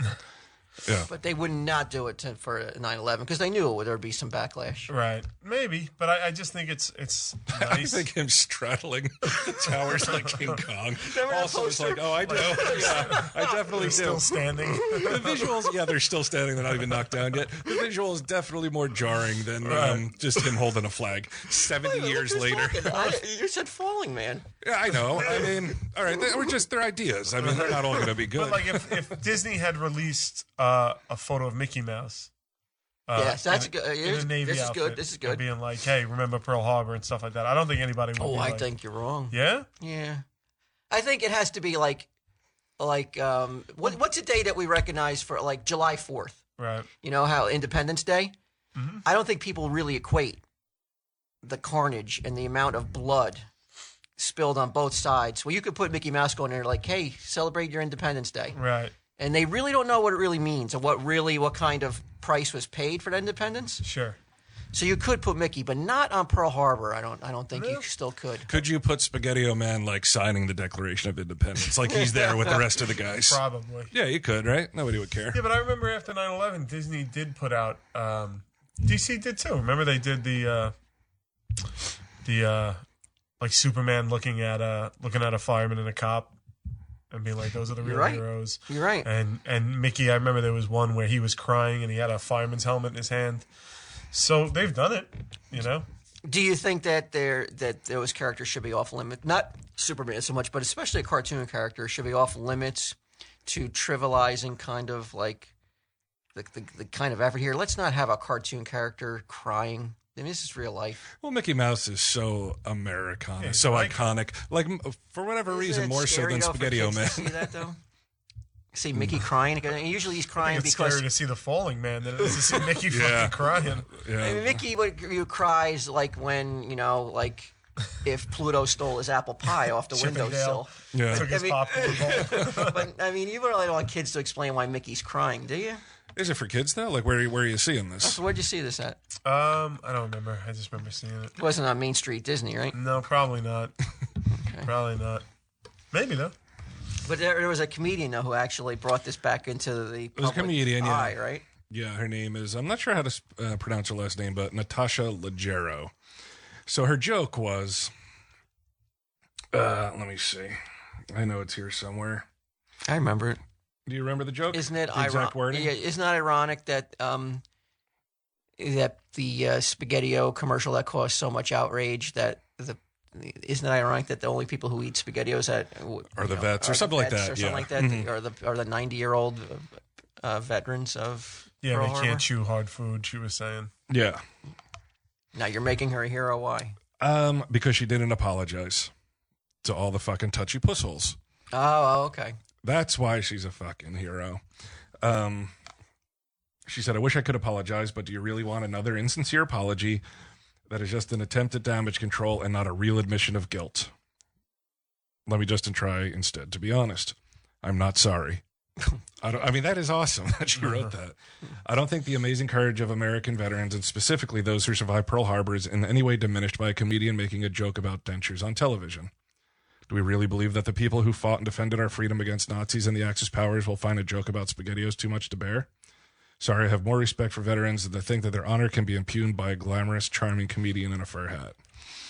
S5: Yeah.
S4: But they would not do it for 9/11 because they knew there would be some backlash.
S6: Right. Maybe, but I just think it's
S5: I
S6: nice.
S5: think him straddling the towers like King Kong.
S4: Remember the
S5: Also, it's like,
S4: poster?
S5: oh, I do. Yeah, I definitely
S6: They're still
S5: do.
S6: standing.
S5: The visuals, yeah, they're still standing. They're not even knocked down yet. The visual is definitely more jarring than just him holding a flag 70 years later.
S4: You said falling, man.
S5: Yeah, I know. I mean, all right, they're ideas. I mean, they're not all going to be good.
S6: But like if Disney had released a photo of Mickey Mouse.
S4: Yes, that's good.
S6: In a Navy
S4: This is
S6: outfit,
S4: good. This is good.
S6: and being like, hey, remember Pearl Harbor and stuff like that. I don't think anybody would.
S4: Oh,
S6: be
S4: I
S6: like,
S4: think you're wrong.
S6: Yeah.
S4: Yeah, I think it has to be like what's a day that we recognize for like July 4th?
S6: Right.
S4: You know how Independence Day?
S6: Mm-hmm.
S4: I don't think people really equate the carnage and the amount of blood spilled on both sides. Well, you could put Mickey Mouse going there like, hey, celebrate your Independence Day.
S6: Right.
S4: And they really don't know what it really means and what kind of price was paid for that independence.
S6: Sure.
S4: So you could put Mickey, but not on Pearl Harbor. I don't think you still could.
S5: Could you put Spaghetti-O Man like signing the Declaration of Independence, like he's there with the rest of the guys?
S6: Probably.
S5: Yeah, you could, right? Nobody would care.
S6: Yeah, but I remember after 9/11, Disney did put out. DC did too. Remember they did the like Superman looking at a fireman and a cop, and being like, those are the real
S4: right.
S6: heroes.
S4: You're right.
S6: And Mickey, I remember there was one where he was crying and he had a fireman's helmet in his hand. So they've done it, you know.
S4: Do you think that those characters should be off limits? Not Superman so much, but especially a cartoon character should be off limits to trivializing kind of like the kind of effort here. Let's not have a cartoon character crying. I mean, this is real life.
S5: Well, Mickey Mouse is so Americana,
S6: Yeah,
S5: so
S6: like-
S5: iconic. Like, for whatever
S4: Isn't
S5: reason,
S4: it
S5: more so
S4: scary,
S5: than
S4: though, for
S5: Spaghetti-O
S4: kids
S5: Man.
S4: to see that though? See Mickey crying. And usually he's crying
S6: It's
S4: because
S6: scarier to see the falling man than it is to see Mickey
S5: Yeah.
S6: fucking crying.
S5: Yeah.
S4: I mean, Mickey cries like when like if Pluto stole his apple pie off the
S6: Chippendale.
S4: windowsill.
S5: Yeah.
S6: Took his
S4: I mean-
S6: popcorn bowl.
S4: But I mean, you really don't want kids to explain why Mickey's crying, do you?
S5: Is it for kids though? Like, where are you seeing this?
S4: So where'd you see this at?
S6: I don't remember. I just remember seeing it.
S4: It wasn't on Main Street Disney, right?
S6: No, probably not. Probably not. Maybe though.
S4: But there was a comedian though who actually brought this back into the
S5: was a
S4: public
S5: comedian, yeah.
S4: eye, right?
S5: Yeah, her name is, I'm not sure how to pronounce her last name, but Natasha Leggero. So her joke was, let me see. I know it's here somewhere.
S4: I remember it.
S5: Do you remember the joke?
S4: Isn't it
S5: The exact
S4: ironic?
S5: wording?
S4: Yeah, isn't it ironic that that the Spaghetti-O commercial that caused so much outrage isn't it ironic that the only people who eat SpaghettiOs
S5: Are the vets or something like that,
S4: or something
S5: yeah.
S4: like that, are the 90-year-old veterans of
S6: Yeah,
S4: Pearl
S6: they
S4: Harbor?
S6: can't chew hard food. She was saying.
S5: Yeah.
S4: Now you're making her a hero. Why?
S5: Because she didn't apologize to all the fucking touchy pussholes.
S4: Oh, okay.
S5: That's why she's a fucking hero. She said, I wish I could apologize, but do you really want another insincere apology that is just an attempt at damage control and not a real admission of guilt? Let me just try instead. To be honest, I'm not sorry. I mean, that is awesome that she wrote that. I don't think the amazing courage of American veterans, and specifically those who survived Pearl Harbor, is in any way diminished by a comedian making a joke about dentures on television. Do we really believe that the people who fought and defended our freedom against Nazis and the Axis powers will find a joke about SpaghettiOs too much to bear? Sorry, I have more respect for veterans than to think that their honor can be impugned by a glamorous, charming comedian in a fur hat.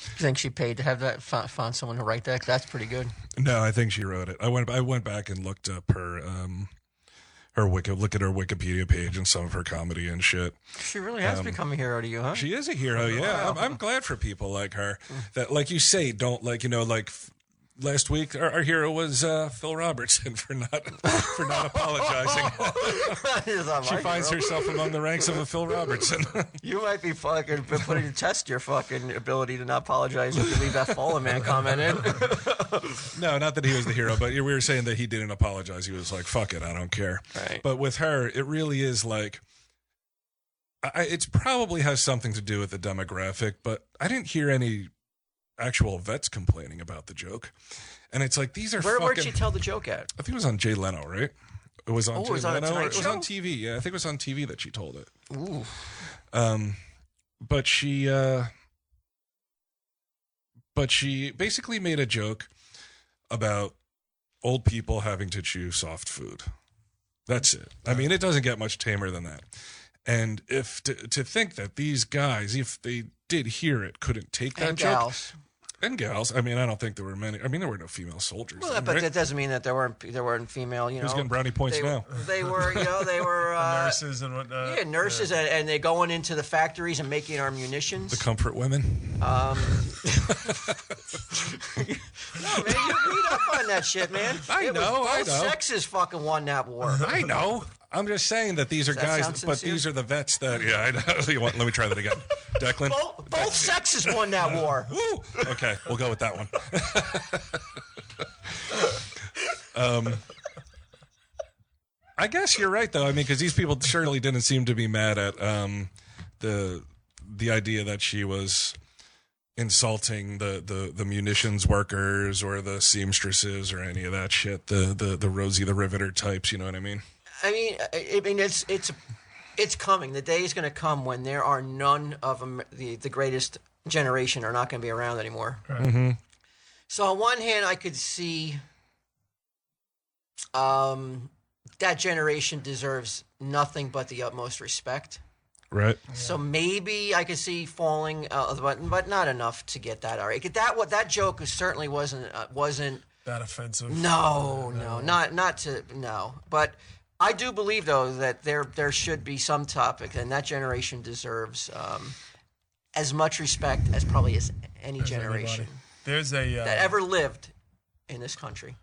S4: You think she paid to have that? Found someone to write that? That's pretty good.
S5: No, I think she wrote it. I went back and looked up her look at her Wikipedia page and some of her comedy and shit.
S4: She really has become a hero to you, huh?
S5: She is a hero, yeah. I'm glad for people like her that, like you say, don't last week our hero was Phil Robertson for not apologizing. She finds herself among the ranks of a Phil Robertson.
S4: You might be fucking putting to test your fucking ability to not apologize if you leave that Fallen Man comment in.
S5: No, not that he was the hero, but we were saying that he didn't apologize. He was like, fuck it, I don't care.
S4: Right.
S5: But with her, it really is like, it probably has something to do with the demographic, but I didn't hear any actual vets complaining about the joke. And it's like, these are
S4: Where'd she tell the joke at?
S5: I think it was on Jay Leno, right? It was on Jay
S4: it was on a
S5: Leno.
S4: Tonight
S5: It was
S4: Show?
S5: on TV. Yeah, I think it was on TV that she told it.
S4: Ooh.
S5: But she basically made a joke about old people having to chew soft food. That's it. I mean, it doesn't get much tamer than that. And if to think that these guys, if they did hear it, couldn't take that
S4: And
S5: joke.
S4: gals.
S5: And gals. I mean, I don't think there were many. I mean, there were no female soldiers.
S4: Well,
S5: then,
S4: but
S5: right?
S4: that doesn't mean that there weren't female. You know,
S5: Who's getting brownie points
S4: they,
S5: now?
S4: They were, they were
S6: Nurses and whatnot.
S4: Yeah, nurses, and they're going into the factories and making our munitions.
S5: The comfort women.
S4: No, man, you read up on that shit, man.
S5: I know.
S4: Both sexes fucking won that war.
S5: I know. I'm just saying that these are
S4: Does that
S5: guys,
S4: sound
S5: but
S4: sincere?
S5: these are the vets that. Yeah, I know. Let me try that again, Declan.
S4: Both sexes won that war.
S5: Woo! Okay, we'll go with that one. I guess you're right, though. I mean, because these people surely didn't seem to be mad at the idea that she was insulting the munitions workers or the seamstresses or any of that shit. The Rosie the Riveter types. You know what I mean?
S4: I mean, it's coming. The day is going to come when there are none of them, the greatest generation are not going to be around anymore.
S6: Right.
S5: Mm-hmm.
S4: So on one hand, I could see that generation deserves nothing but the utmost respect.
S5: Right.
S4: So maybe I could see falling, but not enough to get that. All right, that joke certainly wasn't
S6: That offensive.
S4: No, not to no. But I do believe though that there should be some topic, and that generation deserves as much respect as probably as any generation
S6: Anybody. There's a
S4: that ever lived in this country.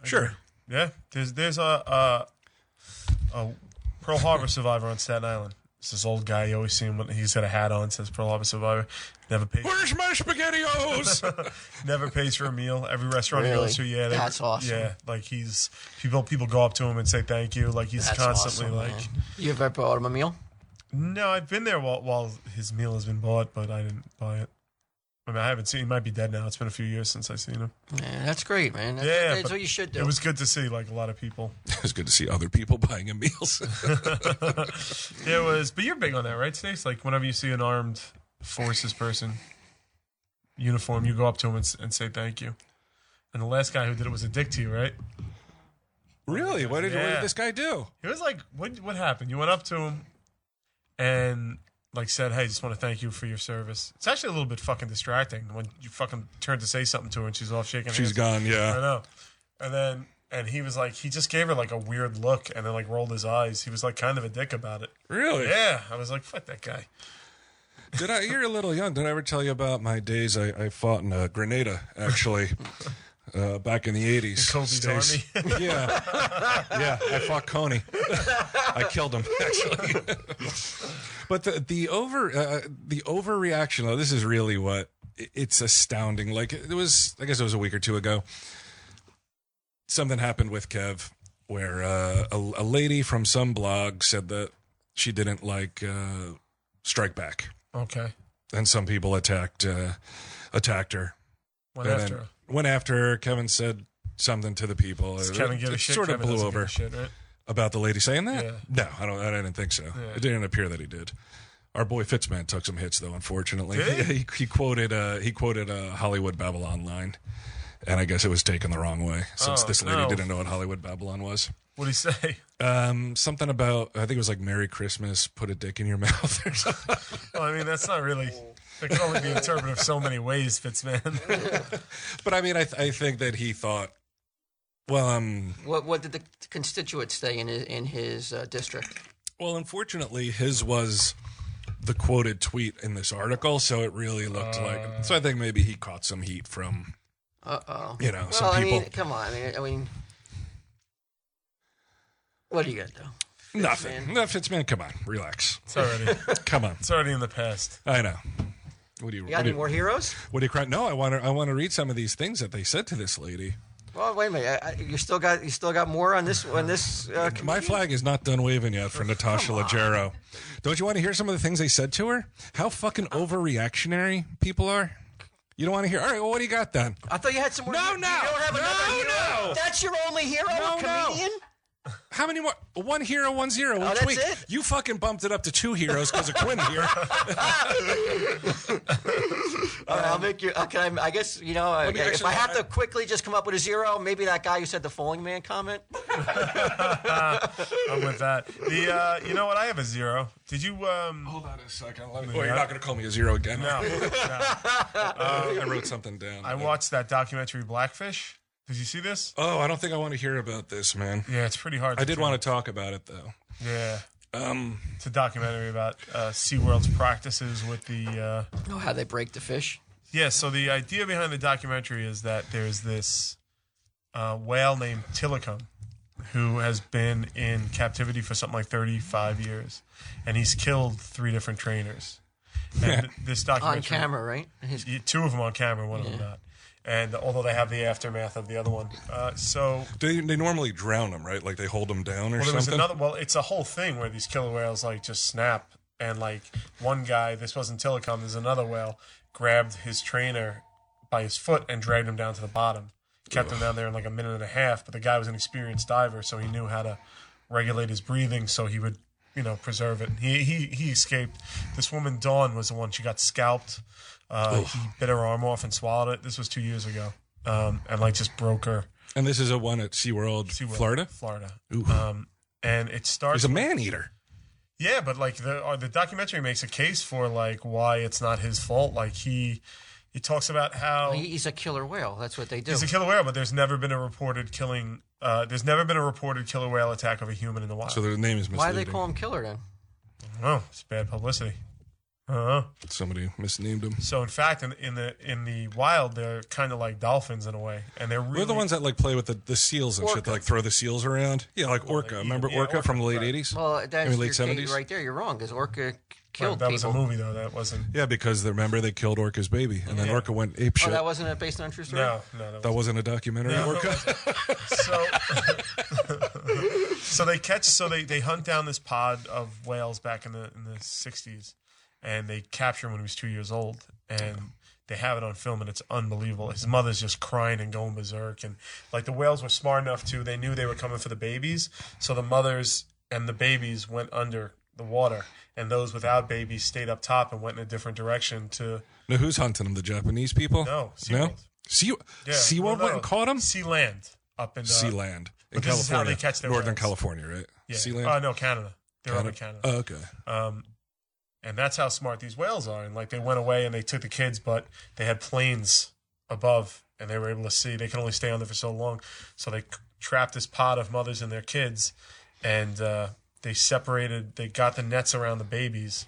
S5: Sure.
S6: Yeah, there's a Pearl Harbor survivor on Staten Island. It's this old guy. You always see him. He's got a hat on. Says Pearl Harbor survivor. Never pays.
S5: Where's my SpaghettiOs?
S6: Never pays for a meal. Every restaurant he
S4: Really?
S6: goes to, yeah,
S4: That's awesome.
S6: Yeah, like he's people go up to him and say thank you. Like he's
S4: That's
S6: constantly
S4: awesome,
S6: like.
S4: man. You ever bought him a meal?
S6: No, I've been there while his meal has been bought, but I didn't buy it. I mean, I haven't seen. He might be dead now. It's been a few years since I've seen him.
S4: Man, that's great, man. That's
S6: but
S4: what you should do.
S6: It was good to see, like a lot of people.
S5: It was good to see other people buying him meals.
S6: It was, but you're big on that, right, Stace? Like whenever you see an armed forces person, uniform, you go up to him and say thank you. And the last guy who did it was a dick to you, right?
S5: Really? What did this guy do?
S6: He was like, what happened? You went up to him and like said, hey, just want to thank you for your service. It's actually a little bit fucking distracting when you fucking turn to say something to her and she's all shaking
S5: She's
S6: hands.
S5: gone, yeah.
S6: I know. And he was like, he just gave her like a weird look and then like rolled his eyes. He was like kind of a dick about it.
S5: Really?
S6: Yeah. I was like, fuck that guy.
S5: You're a little young. Did I ever tell you about my days? I fought in Grenada, actually, back in the 80s.
S6: Kobe's army.
S5: Yeah. Yeah, I fought Coney. I killed him, actually. But the overreaction, though, this is really what, it's astounding. Like, I guess it was a week or two ago, something happened with Kev where a lady from some blog said that she didn't like Strike Back.
S6: Okay.
S5: And some people attacked her.
S6: Went after her.
S5: Kevin said something to the people.
S6: Does Kevin give a shit?
S5: Sort of
S6: Kevin
S5: blew
S6: doesn't
S5: over
S6: give a shit, right?
S5: about the lady saying that.
S6: Yeah.
S5: No, I didn't think so.
S6: Yeah.
S5: It didn't appear that he did. Our boy Fitzman took some hits though. Unfortunately,
S6: Did he?
S5: he quoted a Hollywood Babylon line, and I guess it was taken the wrong way since this lady
S6: no.
S5: didn't know what Hollywood Babylon was.
S6: What'd he say?
S5: Something about, I think it was like Merry Christmas, put a dick in your mouth or something.
S6: Well, I mean, that's not really. It can only be interpreted so many ways, Fitzman.
S5: But I mean, I think that he thought, well,
S4: What did the constituents say in his district?
S5: well, unfortunately, his was the quoted tweet in this article, so it really looked like. So I think maybe he caught some heat from You know,
S4: Well,
S5: some
S4: I
S5: people.
S4: mean, come on. I mean, what do you got though?
S5: Nothing. No, Fitzman, come on, relax.
S6: It's already
S5: Come on.
S6: it's already in the past.
S5: I know. What do you?
S4: You got any more heroes?
S5: What do you cry? No, I want to read some of these things that they said to this lady.
S4: Well, wait a minute. You still got more on this
S5: My
S4: comedian?
S5: flag is not done waving yet for Natasha Leggero. Don't you want to hear some of the things they said to her? How fucking overreactionary people are. You don't want to hear? All right, well, what do you got then?
S4: I thought you had some more.
S5: No,
S4: You
S5: no.
S4: don't have another
S5: No,
S4: hero?
S5: no.
S4: That's your only hero?
S5: No,
S4: a
S5: no.
S4: comedian?
S5: How many more? 1 hero, 1 0 each
S4: that's
S5: week.
S4: it?
S5: You fucking bumped it up to 2 heroes because of Quinn here.
S4: All right, I'll make you. I guess, if
S5: actually-
S4: I have to quickly just come up with a zero, maybe that guy who said the falling man comment.
S6: I'm with that. You know what? I have a 0. Did you?
S5: Hold on a second. Well, you're not going to call me a 0 again.
S6: No.
S5: I wrote something down.
S6: I watched that documentary Blackfish. Did you see this?
S5: Oh, I don't think I want to hear about this, man.
S6: Yeah, it's pretty hard.
S5: I did want to talk about it, though.
S6: Yeah. It's a documentary about SeaWorld's practices with the.
S4: How they break the fish.
S6: Yeah, so the idea behind the documentary is that there's this whale named Tilikum who has been in captivity for something like 35 years, and he's killed 3 different trainers. And this documentary
S4: On camera, right?
S6: 2 of them on camera, one of them not. And although they have the aftermath of the other one, so
S5: They normally drown them, right? Like they hold them down or
S6: well, there was
S5: something.
S6: another. Well, it's a whole thing where these killer whales like just snap, and like one guy, this wasn't Tilikum, there's another whale, grabbed his trainer by his foot and dragged him down to the bottom, kept him down there in like a minute and a half. But the guy was an experienced diver, so he knew how to regulate his breathing, so he would, preserve it. He escaped. This woman Dawn was the one. She got scalped. He bit her arm off and swallowed it. This was 2 years ago, and like just broke her.
S5: And this is a one at SeaWorld, Florida?
S6: Florida.
S5: Ooh.
S6: And it starts.
S5: He's a man-eater.
S6: Yeah, but like the documentary makes a case for like why it's not his fault. Like he talks about how
S4: He's a killer whale. That's what they do.
S6: he's a killer whale, but there's never been a reported killing. There's never been a reported killer whale attack of a human in the wild.
S5: So the name is misleading.
S4: Why do they call him killer then?
S6: Oh, it's bad publicity.
S5: Somebody misnamed him.
S6: So in fact, in the wild, they're kind of like dolphins in a way, and they're really
S5: We're the ones that like play with the seals and shit. They like throw the seals around. Yeah, like Orca. Remember
S6: yeah,
S5: Orca from the late
S6: right.
S5: 80s?
S4: Well, that's
S5: late
S4: your
S5: 70s?
S4: right there. You're wrong because Orca killed
S6: that was a
S4: people.
S6: movie though. That wasn't.
S5: Yeah, because remember they killed Orca's baby, and then
S6: Yeah.
S5: Orca went ape shit.
S4: Oh, that wasn't based on a true story?
S6: No,
S5: That wasn't a documentary.
S6: No,
S5: Orca.
S6: So they hunt down this pod of whales back in the 60s, and they capture him when he was 2 years old, and they have it on film, and it's unbelievable. His mother's just crying and going berserk, and like the whales were smart enough to, they knew they were coming for the babies, so the mothers and the babies went under the water, and those without babies stayed up top and went in a different direction to
S5: Now who's hunting them? The Japanese people?
S6: no
S5: No.
S6: SeaWorld.
S5: SeaWorld went and caught him.
S6: Sea Land up in
S5: Sea Land in
S6: but this is how
S5: California,
S6: they catch their
S5: Northern
S6: whales.
S5: California, right?
S6: Yeah.
S5: Sea Land.
S6: No, Canada. They're up in Canada.
S5: Oh, okay.
S6: And that's how smart these whales are. And like they went away and they took the kids, but they had planes above and they were able to see. They could only stay on there for so long. So they trapped this pod of mothers and their kids, and they separated. They got the nets around the babies,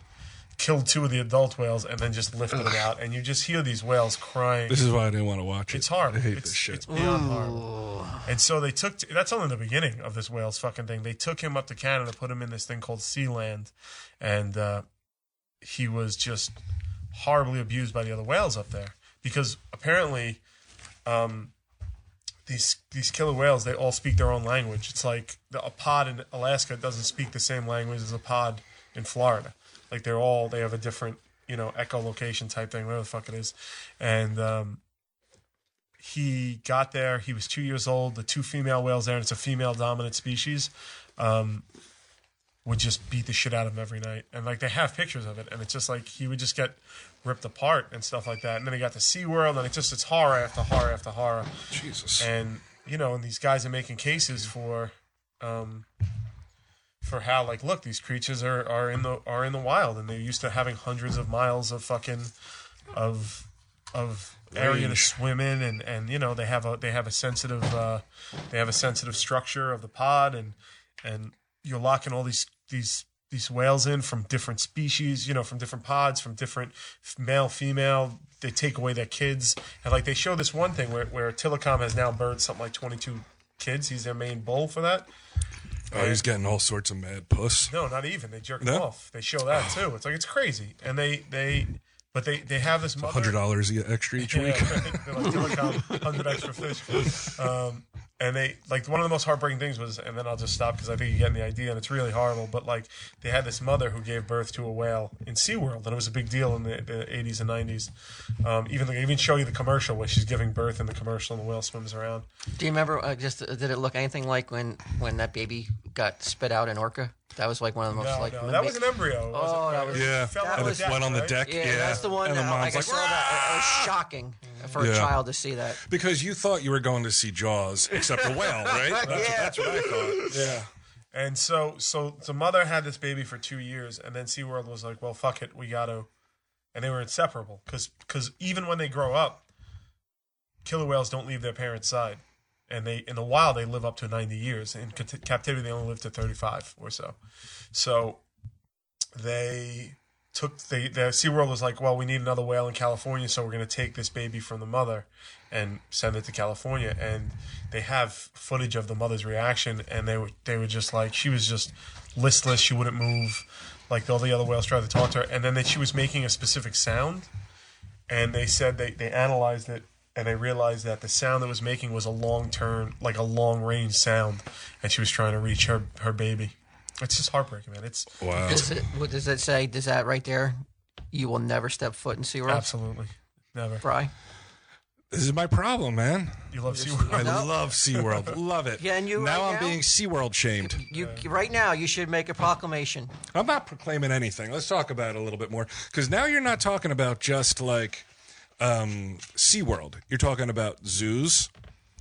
S6: killed 2 of the adult whales, and then just lifted them out. And you just hear these whales crying.
S5: This is why I didn't want to watch it.
S6: It's horrible.
S5: I hate
S6: It's
S5: this shit.
S6: It's beyond horrible. And so they took. That's only the beginning of this whales fucking thing. They took him up to Canada, put him in this thing called Sea Land, and he was just horribly abused by the other whales up there because apparently these killer whales, they all speak their own language. It's like a pod in Alaska doesn't speak the same language as a pod in Florida. Like they have a different, echolocation type thing, whatever the fuck it is. And he got there. He was 2 years old. The 2 female whales there, and it's a female dominant species, would just beat the shit out of him every night. And like they have pictures of it, and it's just like he would just get ripped apart and stuff like that. And then he got to SeaWorld, and it's horror after horror after horror.
S5: Jesus.
S6: And and these guys are making cases for how, like, look, these creatures are in the wild, and they're used to having hundreds of miles of fucking of area to swim in, and they have a sensitive structure of the pod, and you're locking all these these whales in from different species, from different pods, from different male, female. They take away their kids. And like they show this one thing where Tillicum has now birthed something like 22 kids. He's their main bull for that.
S5: Oh, he's getting all sorts of mad puss.
S6: No, not even. They jerk him off. They show that too. It's like it's crazy. And they have this mother.
S5: $100 extra each week.
S6: Right. They're like Tillicum, 100 extra fish. And they like one of the most heartbreaking things was, and then I'll just stop because I think you're getting the idea, and it's really horrible. But like they had this mother who gave birth to a whale in SeaWorld, and it was a big deal in the 80s and 90s. They even show you the commercial where she's giving birth in the commercial, and the whale swims around.
S4: Do you remember? Did it look anything like when that baby got spit out in Orca? That was like one of the most
S6: No, that was an embryo.
S5: Yeah,
S6: Fell
S5: and it went on the deck.
S4: Yeah, that's the one
S5: and
S4: that
S5: the mom's
S4: I saw that. It was shocking for a child to see that.
S5: Because you thought you were going to see Jaws, except a whale, right? That's what I thought. Yeah.
S6: And so the mother had this baby for 2 years, and then SeaWorld was like, well, fuck it, we got to. And they were inseparable because even when they grow up, killer whales don't leave their parents' side. And in the wild, they live up to 90 years. In captivity, they only live to 35 or so. So the SeaWorld was like, well, we need another whale in California, so we're going to take this baby from the mother and send it to California. And they have footage of the mother's reaction, and they were just like, she was just listless. She wouldn't move. Like all the other whales tried to talk to her. And then she was making a specific sound, and they said they analyzed it. And they realized that the sound that was making was a long-range sound, and she was trying to reach her baby. It's just heartbreaking, man. It's
S5: wow.
S4: What does it say? Does that right there? You will never step foot in SeaWorld?
S6: Absolutely, never.
S4: Fry?
S5: This is my problem, man.
S6: You love SeaWorld.
S5: I love SeaWorld. Love it.
S4: Yeah, and you
S5: now
S4: right
S5: I'm being SeaWorld shamed.
S4: Right now, you should make a proclamation.
S5: I'm not proclaiming anything. Let's talk about it a little bit more. Because now you're not talking about just like SeaWorld. You're talking about zoos,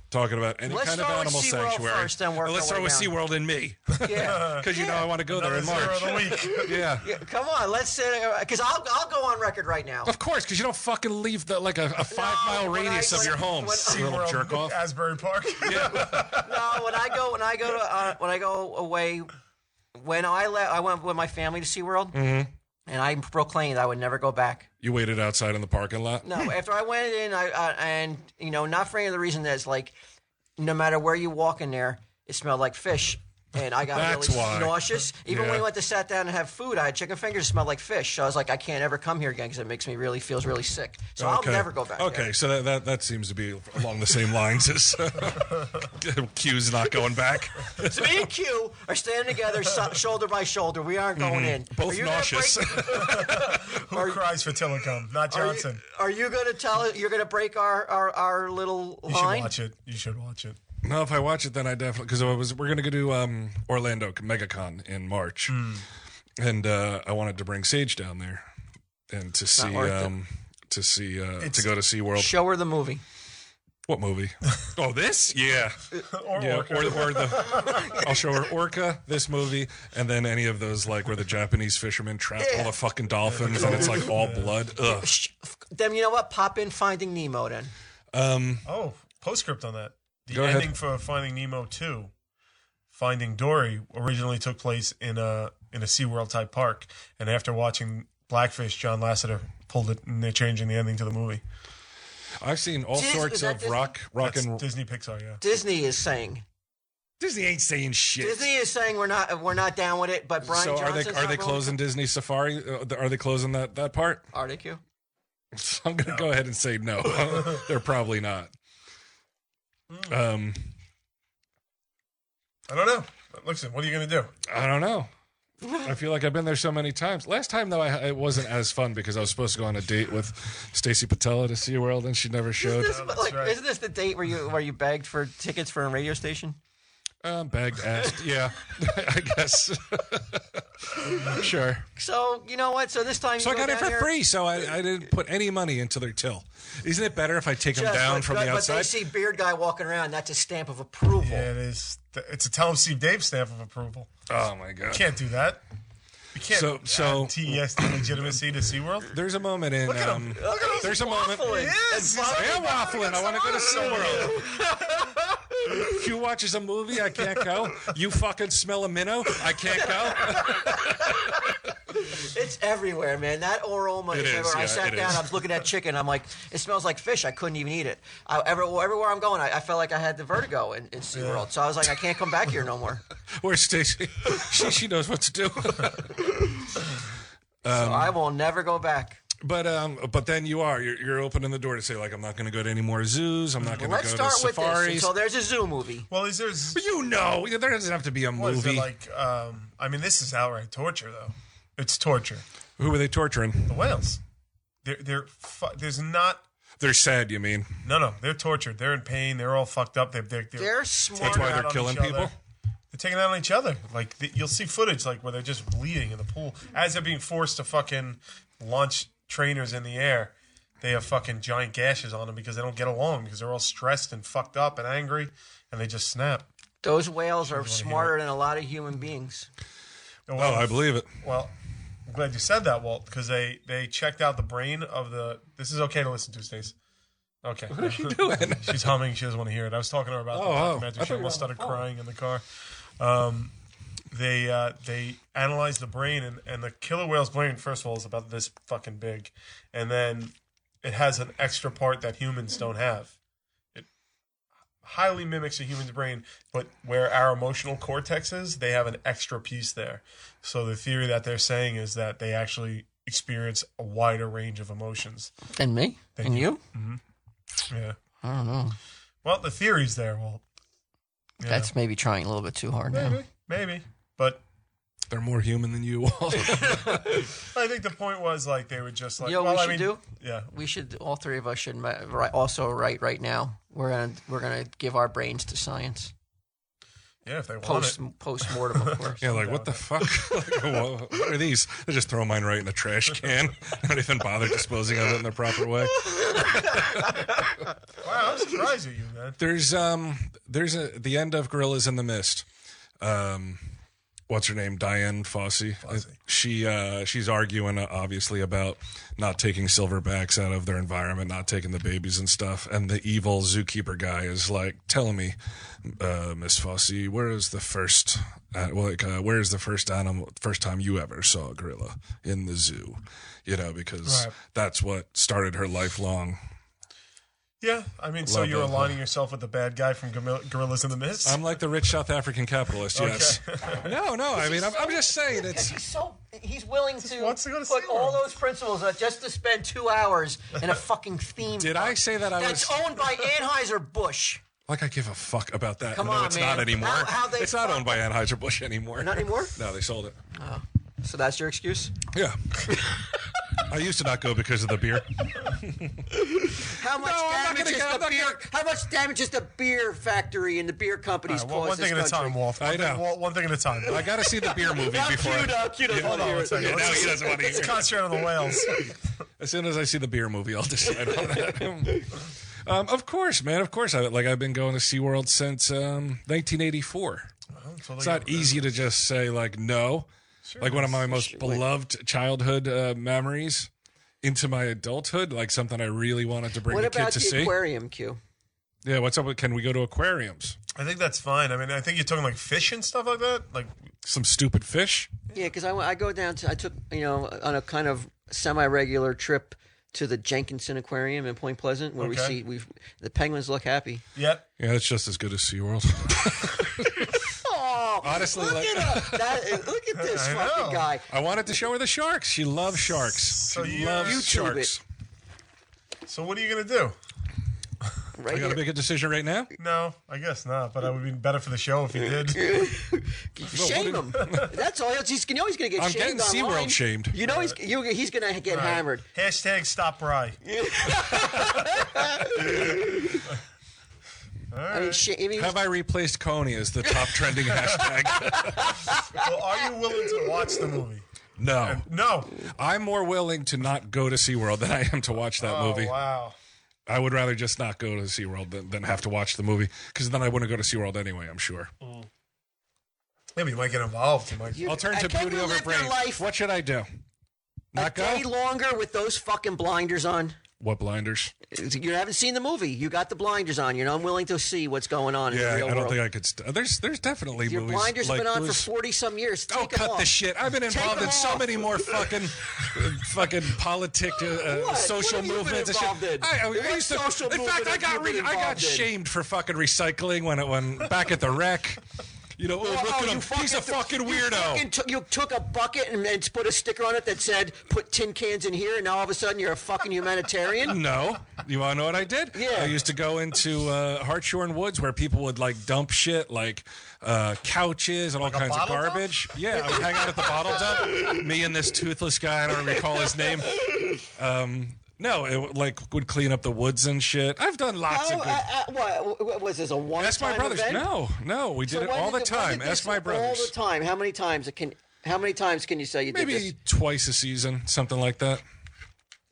S5: talking about any kind of animal sanctuary.
S4: Let's
S5: start with SeaWorld and me.
S4: Yeah.
S5: Because I want to go there in March. Yeah.
S4: Come on, let's say, because I'll go on record right now.
S5: Of course, because you don't fucking leave a 5-mile radius of your home. Little jerk off.
S6: Asbury Park.
S5: Yeah.
S4: No, when I go away, I went with my family to SeaWorld. Mm-hmm. And I proclaimed I would never go back.
S5: You waited outside in the parking lot?
S4: No, after I went in, and not for any other reason that it's like, no matter where you walk in there, it smelled like fish. And I got really nauseous. Even when we went to sat down and have food, I had chicken fingers that smelled like fish. So I was like, I can't ever come here again because it feels really sick. So I'll never go back.
S5: Okay, so that seems to be along the same lines as Q's not going back.
S4: So me and Q are standing together, shoulder by shoulder. We aren't going in.
S5: Both nauseous.
S6: Who cries for Tillicum? Not Johnson.
S4: Are you going to tell it? You're going to break our little line?
S6: You should watch it.
S5: No, if I watch it, then I definitely, because we're gonna go to Orlando MegaCon in March, and I wanted to bring Sage down there and to see to go to SeaWorld.
S4: Show her the movie.
S5: What movie? Oh, this? Yeah,
S6: Orca.
S5: Or I'll show her Orca, this movie, and then any of those like where the Japanese fishermen trap all the fucking dolphins and it's like all blood. Ugh.
S4: Then you know what? Pop in Finding Nemo then.
S6: Postscript on that.
S5: Go
S6: ending
S5: ahead.
S6: for Finding Nemo 2, Finding Dory, originally took place in a SeaWorld type park, and after watching Blackfish, John Lasseter pulled it, and they're changing the ending to the movie.
S5: I've seen all sorts of rock and
S6: Disney Pixar. Yeah,
S4: Disney is saying.
S5: Disney ain't saying shit.
S4: Disney is saying we're not down with it, but Brian
S5: So
S4: Johnson's
S5: are they closing Disney Safari? Are they closing that part?
S4: Are they, Q?
S5: So I'm going to go ahead and say no. They're probably not.
S6: I don't know. Listen, what are you going to do?
S5: I don't know. I feel like I've been there so many times. Last time, though, it wasn't as fun because I was supposed to go on a date with Stacey Patella to SeaWorld, and she never showed.
S4: Isn't this the date where you begged for tickets for a radio station?
S5: Begged, asked. Yeah, I guess. Sure.
S4: So, you know what? So this time
S5: So I got it for free, so I didn't put any money into their till. Isn't it better if I take them down from the outside?
S4: But they see Beard Guy walking around. That's a stamp of approval.
S6: Yeah, it is. It's a Tell 'em Steve Dave stamp of approval.
S5: Oh, my God.
S6: You can't do that. You can't
S5: So
S6: TES the legitimacy to SeaWorld.
S5: There's a moment in... there's a moment...
S4: Waffling.
S6: Yes.
S5: I am waffling. I want to go to SeaWorld. You watches a movie, I can't go. You fucking smell a minnow, I can't go.
S4: It's everywhere, man. That aroma
S5: It
S4: is
S5: is,
S4: everywhere. I
S5: yeah,
S4: sat
S5: it
S4: down,
S5: is.
S4: I was looking at chicken. I'm like, it smells like fish. I couldn't even eat it. Everywhere I'm going, I felt like I had the vertigo in SeaWorld. So I was like, I can't come back here no more.
S5: Where's Stacy? She knows what to do.
S4: So I will never go back.
S5: But then you're opening the door to say, like, I'm not going to go to any more zoos. I'm not going to
S4: Let's
S5: go to
S4: start with this.
S5: safaris.
S4: So there's a zoo movie.
S6: Well, is there?
S5: But you know, there doesn't have to be a
S6: What is there
S5: movie.
S6: like? I mean, this is outright torture, though. It's torture.
S5: Who are they torturing?
S6: The whales. There's not.
S5: They're sad, you mean?
S6: No. They're tortured. They're in pain. They're all fucked up.
S4: They're smart.
S5: That's why
S6: out
S5: they're
S6: on
S5: killing
S6: each other.
S5: people?
S6: They're taking out on each other. Like you'll see footage like where they're just bleeding in the pool as they're being forced to fucking launch trainers in the air. They have fucking giant gashes on them because they don't get along because they're all stressed and fucked up and angry, and they just snap.
S4: Those whales are smarter than a lot of human beings.
S6: And
S5: Oh, I believe it.
S6: Well, I'm glad you said that, Walt, because they checked out the brain of the. This is okay to listen to, Stace. Okay. What
S5: is she doing?
S6: She's humming. She doesn't want to hear it. I was talking to her about the documentary. She almost started crying in the car. They analyzed the brain, and the killer whale's brain, first of all, is about this fucking big, and then it has an extra part that humans don't have. It highly mimics a human's brain, but where our emotional cortex is, they have an extra piece there. So the theory that they're saying is that they actually experience a wider range of emotions.
S4: And me? And you?
S6: Yeah.
S4: I don't know.
S6: Well, the theory's there, Walt. Yeah.
S4: That's maybe trying a little bit too hard now.
S6: Maybe. But
S5: They're more human than you all.
S6: I think the point was like they would just like.
S4: You know what we should do?
S6: Yeah.
S4: We should. All three of us should also write right now. We're gonna give our brains to science.
S6: Yeah, if they want it.
S4: Post mortem, of course.
S5: Yeah, like, what the fuck? Like, what are these? They just throw mine right in the trash can. Don't even bother disposing of it in the proper way.
S6: Wow, I'm surprised at you, man.
S5: There's the end of Gorillas in the Mist. What's her name? Diane Fossey. She's arguing obviously about not taking silverbacks out of their environment, not taking the babies and stuff. And the evil zookeeper guy is like, "Tell me, Miss Fossey, where is the first? Where is the first animal? First time you ever saw a gorilla in the zoo? You know, because that's what started her lifelong."
S6: Yeah, I mean, so you're aligning yourself with the bad guy from Gorillas in the Mist?
S5: I'm like the rich South African capitalist. Yes. No. I mean, I'm just saying it's.
S4: He's willing to
S6: wants to go to
S4: put
S6: SeaWorld.
S4: all those principles just to spend 2 hours in a fucking theme.
S5: Did I say that I
S4: That's
S5: was?
S4: owned by Anheuser-Busch.
S5: Like I give a fuck about that.
S4: Come
S5: No,
S4: on,
S5: it's
S4: man.
S5: not anymore.
S4: How they
S5: It's not
S4: fuck-
S5: owned by Anheuser-Busch anymore.
S4: Not anymore?
S5: No, they sold it.
S4: So that's your excuse?
S5: Yeah. I used to not go because of the beer.
S4: How much damage is the beer? How much damage is the beer factory and the beer companies
S6: All right,
S4: cause
S6: one thing
S4: this
S6: at a time,
S4: country?
S6: Walt.
S5: I know.
S6: One thing at a time.
S5: I got to see the beer movie before.
S4: Q doesn't want to hear it.
S5: Yeah, now he doesn't want to hear
S6: Let's
S5: it.
S6: concentrate on the whales.
S5: As soon as I see the beer movie, I'll decide on that. Of course, man. Of course. I've been going to SeaWorld since 1984. It's not easy to just say, like, no. Like, one of my most beloved childhood memories into my adulthood, like something I really wanted to bring
S4: What
S5: the kid
S4: about
S5: to
S4: the
S5: see.
S4: aquarium, Q?
S5: Yeah, what's up with, can we go to aquariums?
S6: I think that's fine. I mean, I think you're talking like fish and stuff like that. Like,
S5: Some stupid fish?
S4: Yeah, because I go down to, I took, on a kind of semi-regular trip to the Jenkinson Aquarium in Point Pleasant, where
S6: Okay.
S4: the penguins look happy.
S6: yeah.
S5: Yeah, it's just as good as SeaWorld.
S4: Oh,
S5: Honestly,
S4: look
S5: like-
S4: at this
S6: I
S4: fucking
S6: know.
S4: guy.
S5: I wanted to show her the sharks. She loves sharks.
S6: So
S5: She
S6: you-
S5: loves
S4: YouTube
S5: sharks.
S6: So what are you going to do?
S4: Right
S5: I got to
S4: here.
S5: make a decision right now?
S6: No, I guess not. But it would be better for the show if you did.
S4: Shame him. That's all. He's going to get
S5: I'm
S4: shamed
S5: getting
S4: online.
S5: SeaWorld shamed.
S4: You know he's going to get hammered.
S6: Hashtag stop Bry.
S4: I mean,
S5: Have I replaced Coney as the top trending hashtag?
S6: So are you willing to watch the movie?
S5: No.
S6: No.
S5: I'm more willing to not go to SeaWorld than I am to watch that movie.
S6: Oh, wow.
S5: I would rather just not go to SeaWorld than have to watch the movie, because then I wouldn't go to SeaWorld anyway, I'm sure.
S6: Maybe you might get involved. You might.
S5: Alternative
S4: Can
S5: beauty
S4: you
S5: over
S4: live your
S5: brain.
S4: life
S5: What should I do?
S4: a
S5: Not
S4: day
S5: go?
S4: longer with those fucking blinders on.
S5: What blinders?
S4: You haven't seen the movie. You got the blinders on. You're not willing to see what's going on in the
S5: Yeah,
S4: real
S5: I don't
S4: world.
S5: think I could. There's definitely
S4: Your
S5: movies.
S4: blinders have
S5: like
S4: been on for
S5: those-
S4: 40-some years.
S5: Oh,
S4: Take 'em
S5: cut
S4: off.
S5: the shit! I've been involved
S4: 'em
S5: in so
S4: off.
S5: many more fucking social
S4: What have you been
S5: movements.
S4: involved in?
S5: I
S4: What
S5: used to.
S4: social
S5: In
S4: movement
S5: fact, I
S4: have
S5: got
S4: you been
S5: I got
S4: involved in?
S5: shamed for fucking recycling when back at the rec. You know, look at him. He's a fucking weirdo.
S4: You took a bucket and put a sticker on it that said, put tin cans in here, and now all of a sudden you're a fucking humanitarian?
S5: No. You want to know what I did?
S4: Yeah.
S5: I used to go into Hartshorn Woods where people would like dump shit like couches and all kinds of
S6: bottle dump?
S5: garbage. Yeah, I would hang out at the bottle dump. Me and this toothless guy, I don't recall his name. No, it would clean up the woods and shit. I've done lots of good.
S4: What was this, a one-time
S5: Ask my brothers.
S4: event?
S5: No, we did it all the time. Ask my
S4: All
S5: brothers.
S4: the time. How many times can you say you did
S5: Maybe
S4: this?
S5: twice a season, something like that.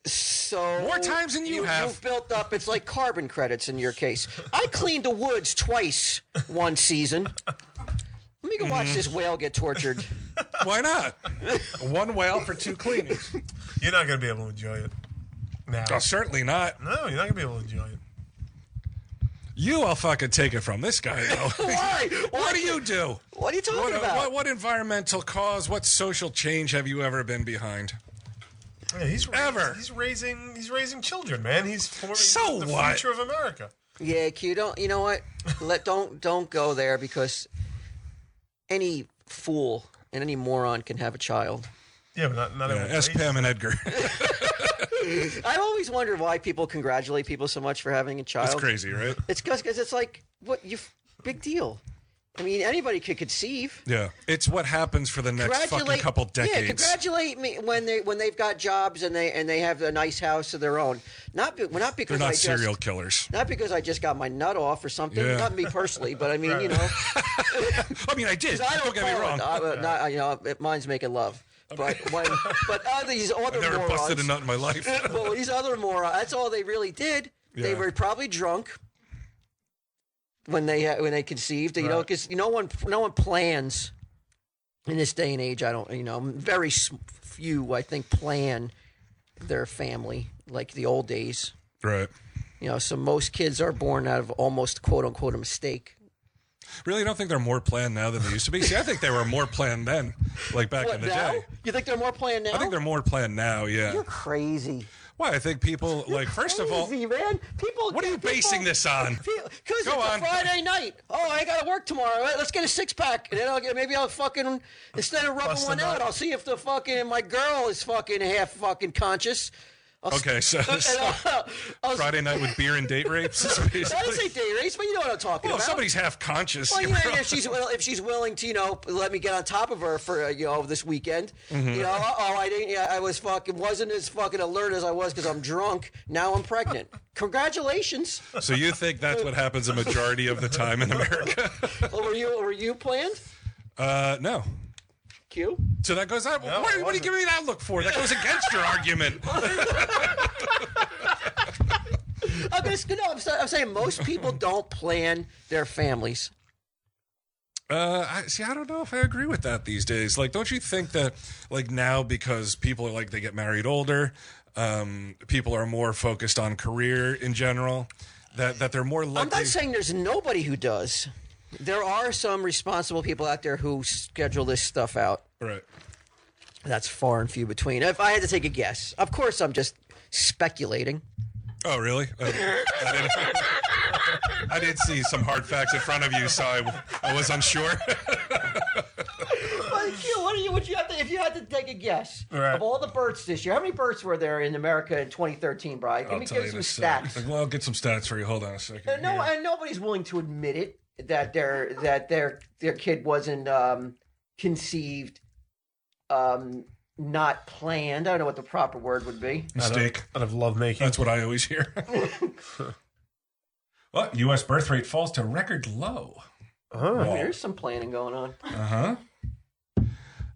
S4: So
S5: More times than you have.
S4: You've built up. It's like carbon credits in your case. I cleaned the woods twice one season. Let me go watch this whale get tortured.
S5: Why not? One whale for 2 cleanings.
S6: You're not going to be able to enjoy it. Now.
S5: Oh, certainly not.
S6: No, you're not going to be able to enjoy it.
S5: You, I'll fucking take it from this guy, though.
S4: Why?
S5: What do you do?
S4: What are you talking about?
S5: What environmental cause, what social change have you ever been behind?
S6: Yeah, he's
S5: Ever.
S6: He's raising children, man. He's forming
S5: So
S6: the
S5: what?
S6: future of America.
S4: Yeah, Q. Don't. You know what? Don't go there because any fool and any moron can have a child.
S6: Yeah, but not everyone
S5: Ask
S6: raises
S5: Pam and Edgar.
S4: I always wondered why people congratulate people so much for having a child.
S5: It's crazy, right?
S4: It's because it's like big deal. I mean, anybody could conceive.
S5: Yeah. It's what happens for the next fucking couple decades.
S4: Yeah, congratulate me when they've got jobs and they have a nice house of their own. Not because
S5: They're not
S4: I
S5: serial
S4: just,
S5: killers.
S4: not because I just got my nut off or something.
S5: Yeah.
S4: Not me personally, but I mean, you know,
S5: I mean, I did.
S4: I
S5: Don't get me wrong.
S4: mine's making love. But these other
S5: I've never
S4: morons,
S5: busted a nut in my life.
S4: well, these other morons, that's all they really did. They
S5: Yeah.
S4: were probably drunk when they conceived. You know, because no one plans in this day and age. Very few I think plan their family like the old days.
S5: Right.
S4: You know, so most kids are born out of almost quote unquote a mistake.
S5: Really, don't think they're more planned now than they used to be? See, I think they were more planned then, like back in the
S4: now?
S5: day.
S4: You think they're more planned now?
S5: I think they're more planned now, yeah.
S4: You're crazy.
S5: Why? I think people, like, first of all,
S4: Crazy, man.
S5: what are you basing this on?
S4: Because it's
S5: Go
S4: a
S5: on.
S4: Friday night. Oh, I got to work tomorrow. Right, let's get a 6-pack. And then I'll fucking, instead of rubbing
S6: Bust a
S4: one out,
S6: nut.
S4: I'll see if the fucking, my girl is fucking half fucking conscious.
S5: Okay, so
S4: I'll
S5: Friday night with beer and date rapes is
S4: I
S5: basically.
S4: don't say day race, but you know what I'm talking
S5: Well, if
S4: about.
S5: somebody's half conscious,
S4: Well,
S5: you
S4: you know,
S5: know.
S4: if she's willing to, let me get on top of her for this weekend.
S5: Mm-hmm.
S4: I didn't. Yeah, I wasn't as fucking alert as I was because I'm drunk. Now I'm pregnant. Congratulations.
S5: So you think that's what happens a majority of the time in America?
S4: Well, were you planned?
S5: No.
S4: Q.
S5: So that goes out.
S6: No,
S5: what
S6: it
S5: are you giving me that look for? That goes against your argument.
S4: I'm saying most people don't plan their families.
S5: I don't know if I agree with that these days. Like, don't you think that, like, now because people are like they get married older, people are more focused on career in general, that they're more
S4: I'm
S5: likely.
S4: not saying there's nobody who does. There are some responsible people out there who schedule this stuff out.
S5: Right.
S4: That's far and few between. If I had to take a guess, of course, I'm just speculating.
S5: Oh, really? I did see some hard facts in front of you, so I was unsure.
S4: Well, Q, would you have to, if you had to take a guess
S6: Right.
S4: of all the births this year? How many births were there in America in 2013, Brian?
S5: I'll
S4: Give
S5: tell
S4: me
S5: you
S4: some
S5: in a sec.
S4: stats.
S5: Well, I'll get some stats for you. Hold on a second.
S4: And nobody's willing to admit it that their kid wasn't conceived, not planned. I don't know what the proper word would be.
S5: Mistake.
S6: Out of lovemaking.
S5: That's what I always hear. What? U.S. birth rate falls to record low.
S4: There's some planning going on.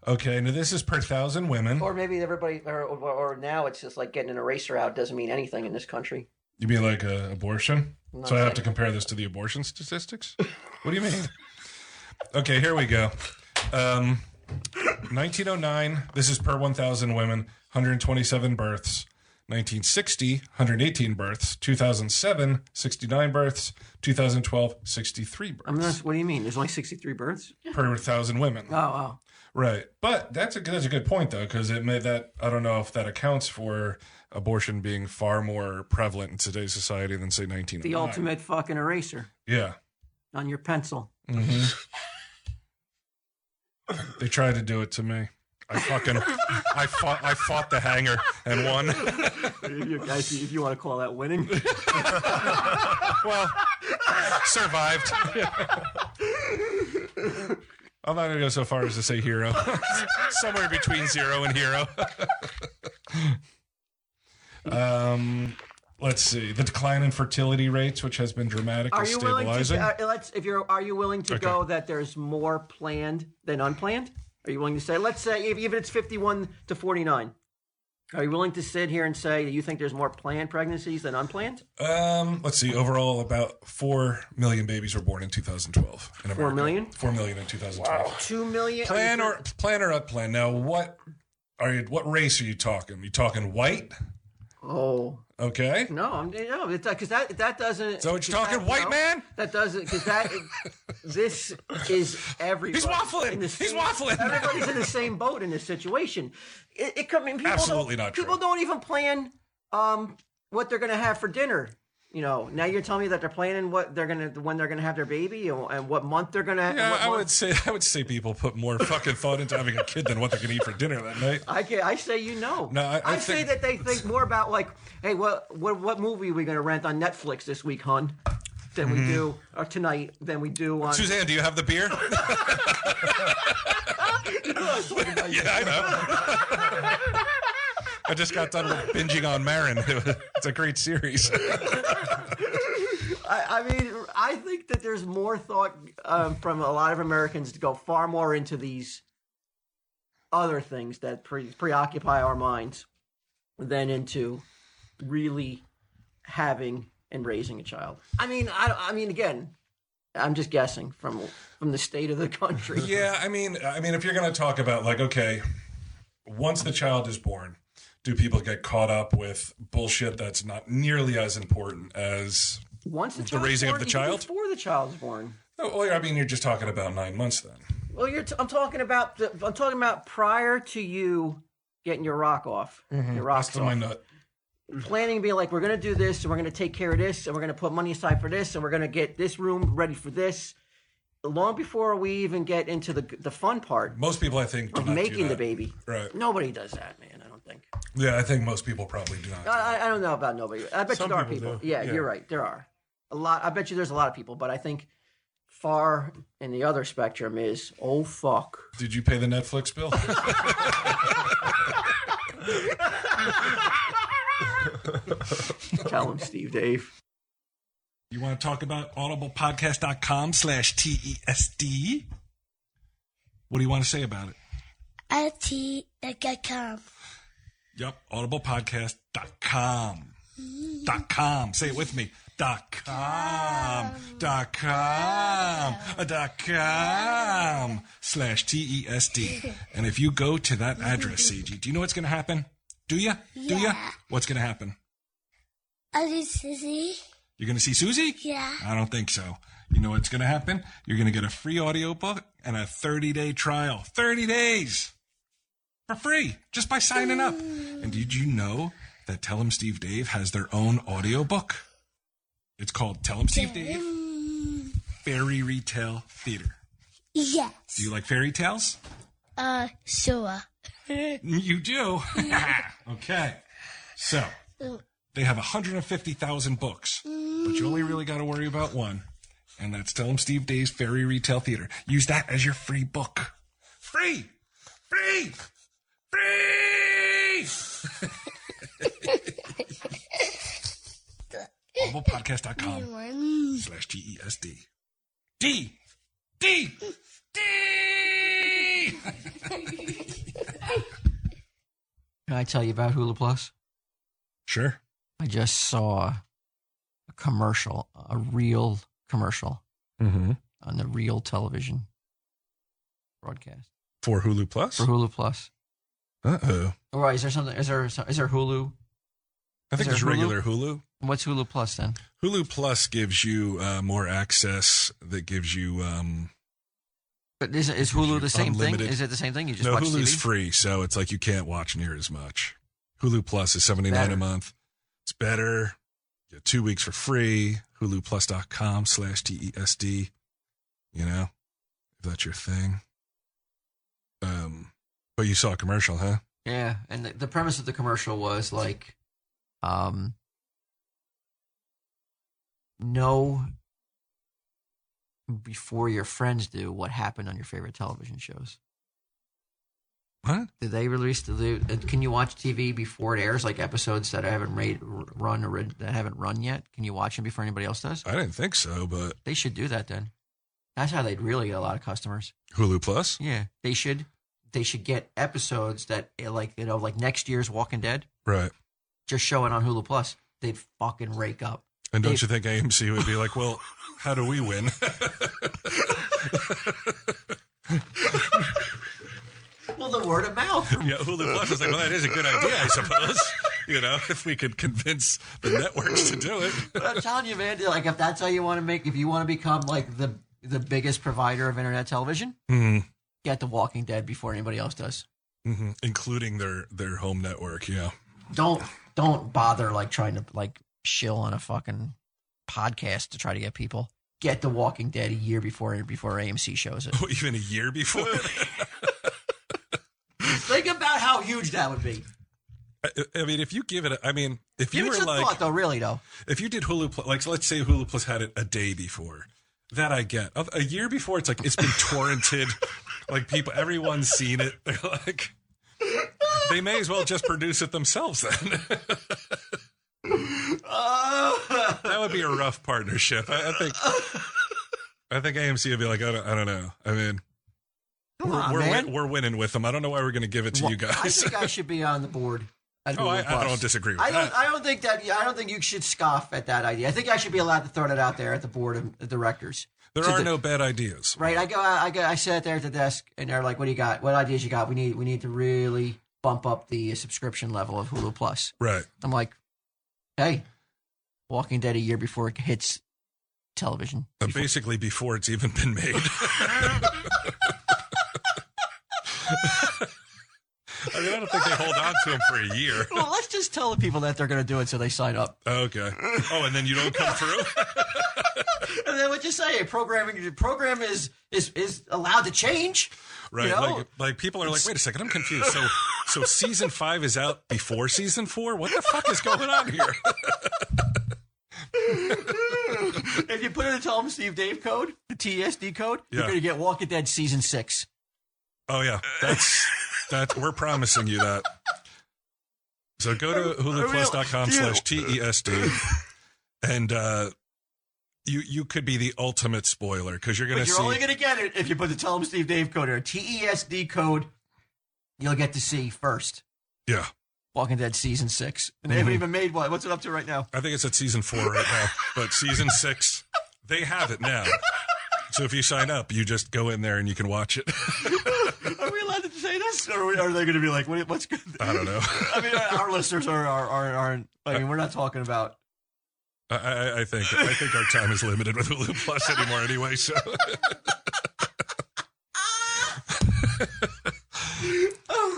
S5: Okay, now this is per 1,000 women.
S4: Or maybe everybody, or now it's just like getting an eraser out doesn't mean anything in this country.
S5: You mean like abortion? So I have
S4: saying-
S5: to compare this to the abortion statistics? What do you mean? Okay, here we go. 1909, this is per 1,000 women, 127 births. 1960, 118 births. 2007, 69 births. 2012, 63 births.
S4: What do you mean? There's only 63 births?
S5: Per 1,000 women.
S4: Oh.
S5: Right. But that's a good point, though, because it made that, I don't know if that accounts for abortion being far more prevalent in today's society than, say, 1909.
S4: The ultimate fucking eraser.
S5: Yeah.
S4: On your pencil.
S5: Mm-hmm. They tried to do it to me. I fought the hanger and won.
S4: If you want to call that winning.
S5: Well, survived. I'm not going to go so far as to say hero. Somewhere between 0 and hero. Let's see. The decline in fertility rates, which has been dramatic, is stabilizing.
S4: Are you willing to go that there's more planned than unplanned? Are you willing to say, let's say, even it's 51 to 49? Are you willing to sit here and say that you think there's more planned pregnancies than unplanned?
S5: Let's see. Overall, about 4 million babies were born in 2012 in America.
S4: 4 million?
S5: 4 million in 2012.
S4: Wow. 2 million?
S5: Plan or unplanned. Now, what race are you talking? You talking white?
S4: Oh.
S5: Okay.
S4: No, because that doesn't.
S5: So you're talking white man?
S4: That doesn't, because this is everybody.
S5: He's waffling. He's waffling.
S4: Everybody's in the same boat in this situation. It could mean people
S5: absolutely not true.
S4: People don't even plan what they're going to have for dinner. You know, now you're telling me that they're planning when they're gonna have their baby and what month they're gonna.
S5: Yeah, I would say people put more fucking thought into having a kid than what they're gonna eat for dinner that night.
S4: I say No, I say that they think more about like, hey, what movie are we gonna rent on Netflix this week, hon? Than we do tonight. Than we do on.
S5: Suzanne, do you have the beer? Yeah, I know. I just got done with binging on Marin. It's a great series.
S4: I mean, I think that there's more thought from a lot of Americans to go far more into these other things that preoccupy our minds than into really having and raising a child. I mean, again, I'm just guessing from the state of the country.
S5: Yeah, I mean, if you're going to talk about like, okay, once the child is born, do people get caught up with bullshit that's not nearly as important as the raising of the child?
S4: Before the child's born.
S5: Oh, I mean, you're just talking about 9 months then.
S4: Well, I'm talking about prior to you getting your rock off. Mm-hmm. Your rocks off.
S5: My nut.
S4: Planning, being like, we're going to do this, and we're going to take care of this, and we're going to put money aside for this, and we're going to get this room ready for this. Long before we even get into the fun part.
S5: Most people, I think, do
S4: of
S5: not
S4: making
S5: do that.
S4: the baby.
S5: Right.
S4: Nobody does that, man. I don't think.
S5: Yeah, I think most people probably do not.
S4: I don't know about nobody. I bet there are people. Yeah,
S6: Yeah,
S4: you're right. There are a lot. I bet you there's a lot of people, but I think far in the other spectrum is oh fuck.
S5: Did you pay the Netflix bill?
S4: Tell him, Steve Dave.
S5: You want to talk about audiblepodcast.com/TESD? What do you want to say about it?
S7: IT.com.
S5: Yep, audiblepodcast.com. .com. Say it with me. .com. .com/TESD. And if you go to that address, CG, do you know what's going to happen? Do you? Do you? What's going to happen?
S7: Susie.
S5: You're going to see Susie?
S7: Yeah.
S5: I don't think so. You know what's going to happen? You're going to get a free audiobook and a 30-day trial. 30 days! For free, just by signing up. And did you know that Tell 'em Steve Dave has their own audiobook? It's called Tell 'em Steve Dave Fairy Retell Theater.
S7: Yes.
S5: Do you like fairy tales?
S7: Sure.
S5: You do? Okay. So, they have 150,000 books, but you only really got to worry about one, and that's Tell 'em Steve Dave's Fairy Retell Theater. Use that as your free book. Free! Free! Free! audiblepodcast.com/TESD. D!
S4: Can I tell you about Hulu Plus?
S5: Sure.
S4: I just saw a commercial, a real commercial on the real television broadcast.
S5: For Hulu Plus?
S4: For Hulu Plus.
S5: Uh-oh.
S4: All right, is there something? Is there Hulu
S5: I think
S4: Is
S5: it's
S4: there Hulu?
S5: regular Hulu.
S4: What's Hulu Plus then?
S5: Hulu Plus gives you more access. That gives you.
S4: But is Hulu the same
S5: unlimited.
S4: thing? Is it the same thing? You just
S5: No,
S4: watch
S5: Hulu's
S4: TV?
S5: free, so it's like you can't watch near as much. Hulu Plus is $79
S4: Better.
S5: a month. It's better. You get 2 weeks for free. HuluPlus.com/TESD. You know, if that's your thing. But you saw a commercial, huh?
S4: Yeah, and the premise of the commercial was like, know before your friends do what happened on your favorite television shows.
S5: What?
S4: Did they release can you watch TV before it airs, like episodes that haven't run or that haven't run yet? Can you watch them before anybody else does?
S5: I didn't think so, but
S4: They should do that then. That's how they'd really get a lot of customers.
S5: Hulu Plus?
S4: Yeah, they should get episodes that like next year's Walking Dead.
S5: Right.
S4: Just show it on Hulu Plus. They'd fucking rake up.
S5: And don't you think AMC would be like, well, how do we win?
S4: Well, the word of mouth.
S5: Yeah, Hulu Plus is like, well, that is a good idea, I suppose. You know, if we could convince the networks to do it.
S4: But I'm telling you, man, like if that's how you want to make, if you want to become like the biggest provider of internet television, get The Walking Dead before anybody else does.
S5: Mm-hmm. Including their home network, yeah.
S4: Don't bother like trying to like shill on a fucking podcast to try to get people. Get The Walking Dead a year before AMC shows it.
S5: Oh, even a year before?
S4: Think about how huge that would be.
S5: I mean, if you give it, if
S4: Give
S5: you
S4: it
S5: were
S4: some
S5: like,
S4: thought, though, really, though.
S5: if you did Hulu Plus, like, so let's say Hulu Plus had it a day before, that I get. A year before, it's like, it's been torrented. Like, everyone's seen it. They're like, they may as well just produce it themselves then. That would be a rough partnership. I think AMC would be like, I don't know. I mean, we're winning with them. I don't know why we're going to give it to you guys.
S4: I think I should be on the board. At Hulu
S5: I
S4: Plus.
S5: don't disagree with
S4: I
S5: that.
S4: don't think that. I don't think you should scoff at that idea. I think I should be allowed to throw that out there at the board of directors.
S5: There are no bad ideas.
S4: Right. I sat there at the desk, and they're like, "What do you got? What ideas you got? We need to really bump up the subscription level of Hulu Plus."
S5: Right.
S4: I'm like, "Hey, Walking Dead a year before it hits television."
S5: Basically, before it's even been made. I mean, I don't think they hold on to them for a year.
S4: Well, let's just tell the people that they're going to do it so they sign up.
S5: Okay. Oh, and then you don't come through?
S4: And then what you say? Program is allowed to change.
S5: Right.
S4: You know?
S5: Like people are like, wait a second, I'm confused. So season 5 is out before season 4? What the fuck is going on here?
S4: If you put in the Tom and Steve Dave code, the TSD code, you're
S5: Yeah.
S4: going to get Walking Dead season 6.
S5: Oh yeah. That's we're promising you that. So go to huluplus.com/TESD and you could be the ultimate spoiler because you're going to see.
S4: You're only going to get it if you put the Tom and Steve Dave code or a TESD code. You'll get to see first
S5: Yeah.
S4: Walking Dead season 6. And they haven't even made one. What's it up to right now?
S5: I think it's at season 4 right now, but season 6, they have it now. So if you sign up, you just go in there and you can watch it.
S4: Are we allowed to say this? Or are they going to be like, what's good?
S5: I don't know.
S4: I mean, our listeners aren't. I mean, we're not talking about.
S5: I think our time is limited with Hulu Plus anymore anyway. So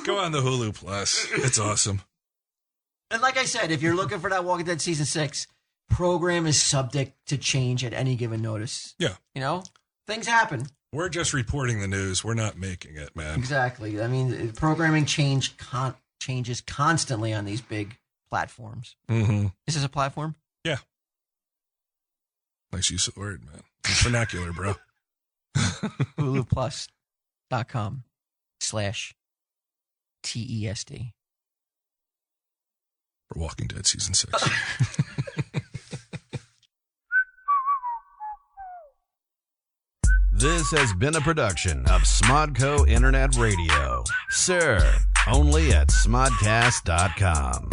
S5: go on the Hulu Plus. It's awesome.
S4: And like I said, if you're looking for that Walking Dead season 6, program is subject to change at any given notice.
S5: Yeah.
S4: You know, things happen.
S5: We're just reporting the news. We're not making it, man.
S4: Exactly. I mean, programming changes constantly on these big platforms.
S5: Mm-hmm.
S4: Is this a platform?
S5: Yeah. Nice use of the word, man. It's vernacular, bro.
S4: HuluPlus.com/TESD.
S5: For Walking Dead season 6.
S8: This has been a production of Smodco Internet Radio. Sir, only at smodcast.com.